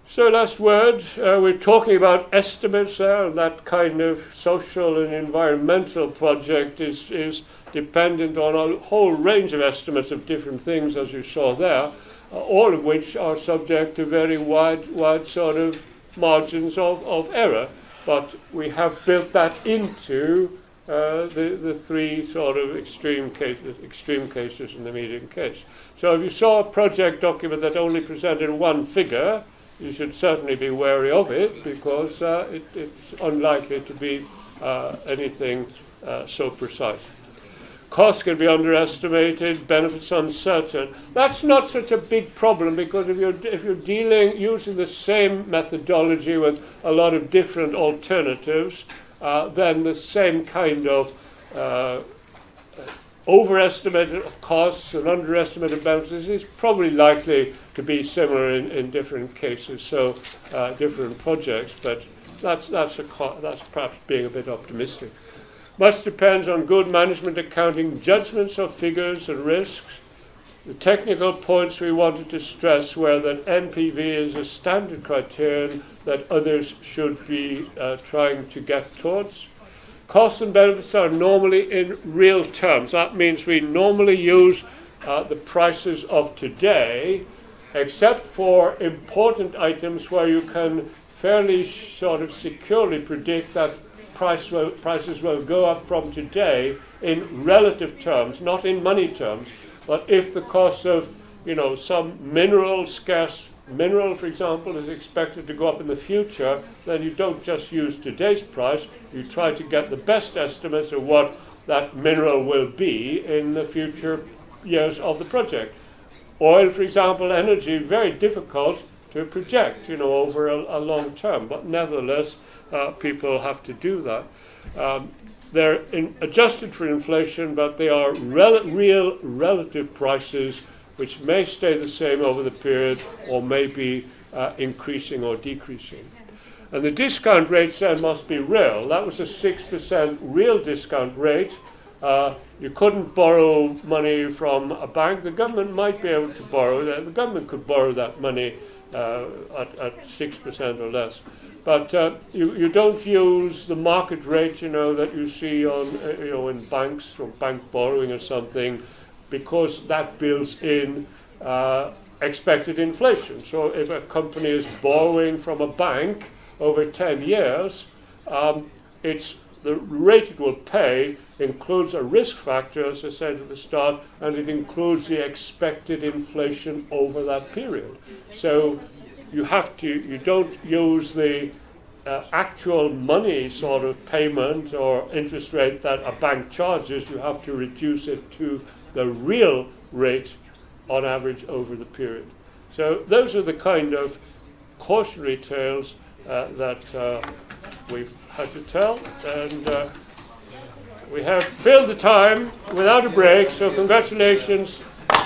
So last word, we're talking about estimates there, and that kind of social and environmental project is dependent on a whole range of estimates of different things, as you saw there, all of which are subject to very wide sort of margins of error. But we have built that into the 3 sort of extreme cases and the median case. So if you saw a project document that only presented one figure, you should certainly be wary of it, because it's unlikely to be anything so precise. Costs can be underestimated, benefits uncertain. That's not such a big problem, because if you're dealing using the same methodology with a lot of different alternatives, then the same kind of overestimate of costs and underestimate of benefits is probably likely to be similar in different cases, so different projects, but that's perhaps being a bit optimistic. Much depends on good management accounting judgments of figures and risks. The technical points we wanted to stress were that NPV is a standard criterion that others should be trying to get towards. Costs and benefits are normally in real terms. That means we normally use the prices of today, except for important items where you can fairly sort of securely predict that prices will go up from today in relative terms, not in money terms. But if the cost of, some scarce mineral, for example, is expected to go up in the future, then you don't just use today's price, you try to get the best estimates of what that mineral will be in the future years of the project. Oil, for example, energy, very difficult to project, over a long term, but nevertheless, people have to do that. They're adjusted for inflation, but they are real relative prices which may stay the same over the period or may be increasing or decreasing. And the discount rates then must be real. That was a 6% real discount rate. You couldn't borrow money from a bank. The government might be able to borrow that. The government could borrow that money at 6% or less. But you don't use the market rate, that you see on, in banks or bank borrowing or something, because that builds in expected inflation. So if a company is borrowing from a bank over 10 years, it's the rate it will pay includes a risk factor, as I said at the start, and it includes the expected inflation over that period. So you don't use the actual money sort of payment or interest rate that a bank charges. You have to reduce it to the real rate on average over the period. So those are the kind of cautionary tales that we've had to tell, and we have filled the time without a break, so congratulations.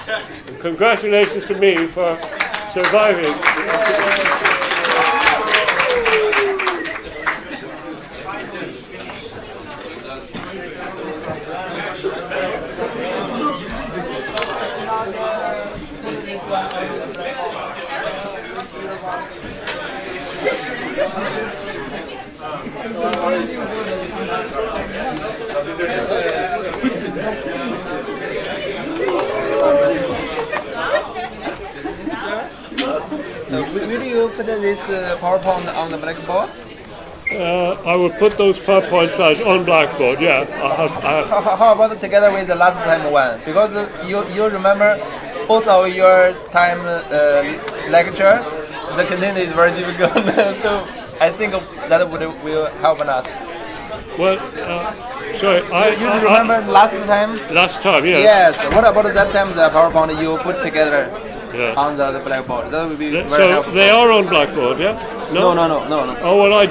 And congratulations to me for surviving. Will you put this PowerPoint on the blackboard? I will put those PowerPoint slides on Blackboard, yeah. How about together with the last time one? Because you remember both of your time lecture, the content is very difficult. So I think that will help us. Well, sorry, you remember last time? Last time, yeah. Yes. What about that time the PowerPoint you put together? Yeah. On the blackboard. That would be very so helpful. They are on Blackboard, yeah? No. Oh well, I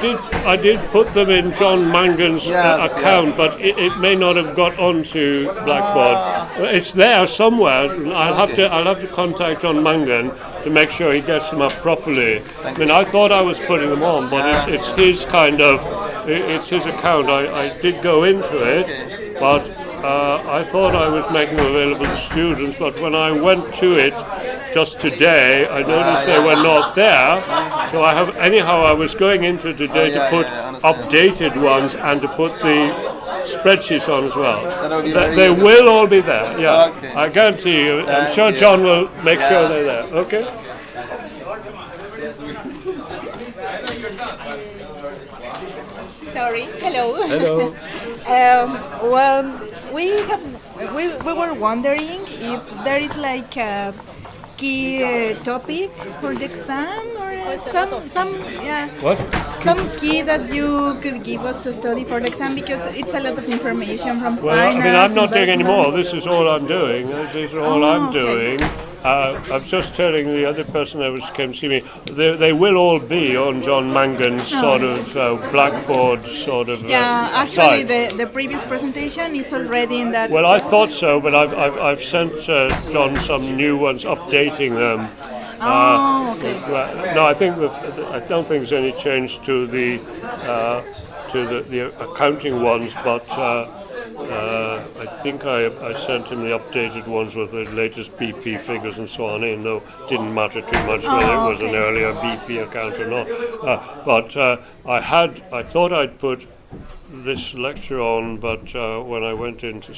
did put them in John Mangan's account, but it may not have got onto Blackboard. It's there somewhere. I'll have to contact John Mangan to make sure he gets them up properly. I thought I was putting them on, but it's his kind of, it's his account. I did go into it, but I thought I was making them available to students. But when I went to it just today, I noticed they were not there. So I was going into today to put updated ones and to put the spreadsheets on as well. They will all be there, yeah. Okay. I guarantee you. I'm sure John will make sure they're there. Okay? Sorry. Hello. Hello. Well, we were wondering if there is like a key topic for the exam or some key that you could give us to study for the exam, because it's a lot of information from finance. I'm not doing any more. This is all I'm doing. This is all I'm doing. I'm just telling the other person that came to see me, they will all be on John Mangan's sort of Blackboard sort of actually site. the previous presentation is already in that. Well, I thought so, but I've sent John some new ones, updating them. Okay. No, I don't think there's any change to the accounting ones, but I think I sent him the updated ones with the latest BP figures and so on in, though it didn't matter too much whether it was an earlier BP account or not. But I thought I'd put this lecture on, but when I went in to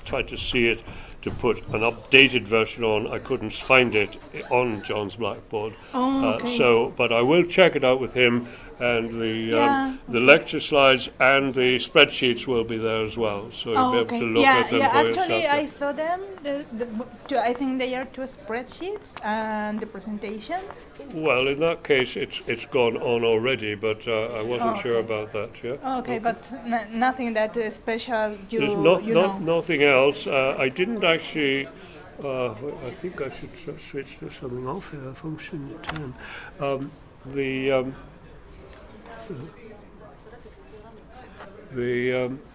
tried to see it, to put an updated version on, I couldn't find it on John's Blackboard. But I will check it out with him, and the lecture slides and the spreadsheets will be there as well, so you'll be able to look at them for yourself. Actually, I saw them. I think they are two spreadsheets and the presentation. Well, in that case, it's gone on already, but I wasn't sure about that. Yeah. But nothing that is special. There's nothing else. I didn't actually. I think I should switch to something off here. Function 10.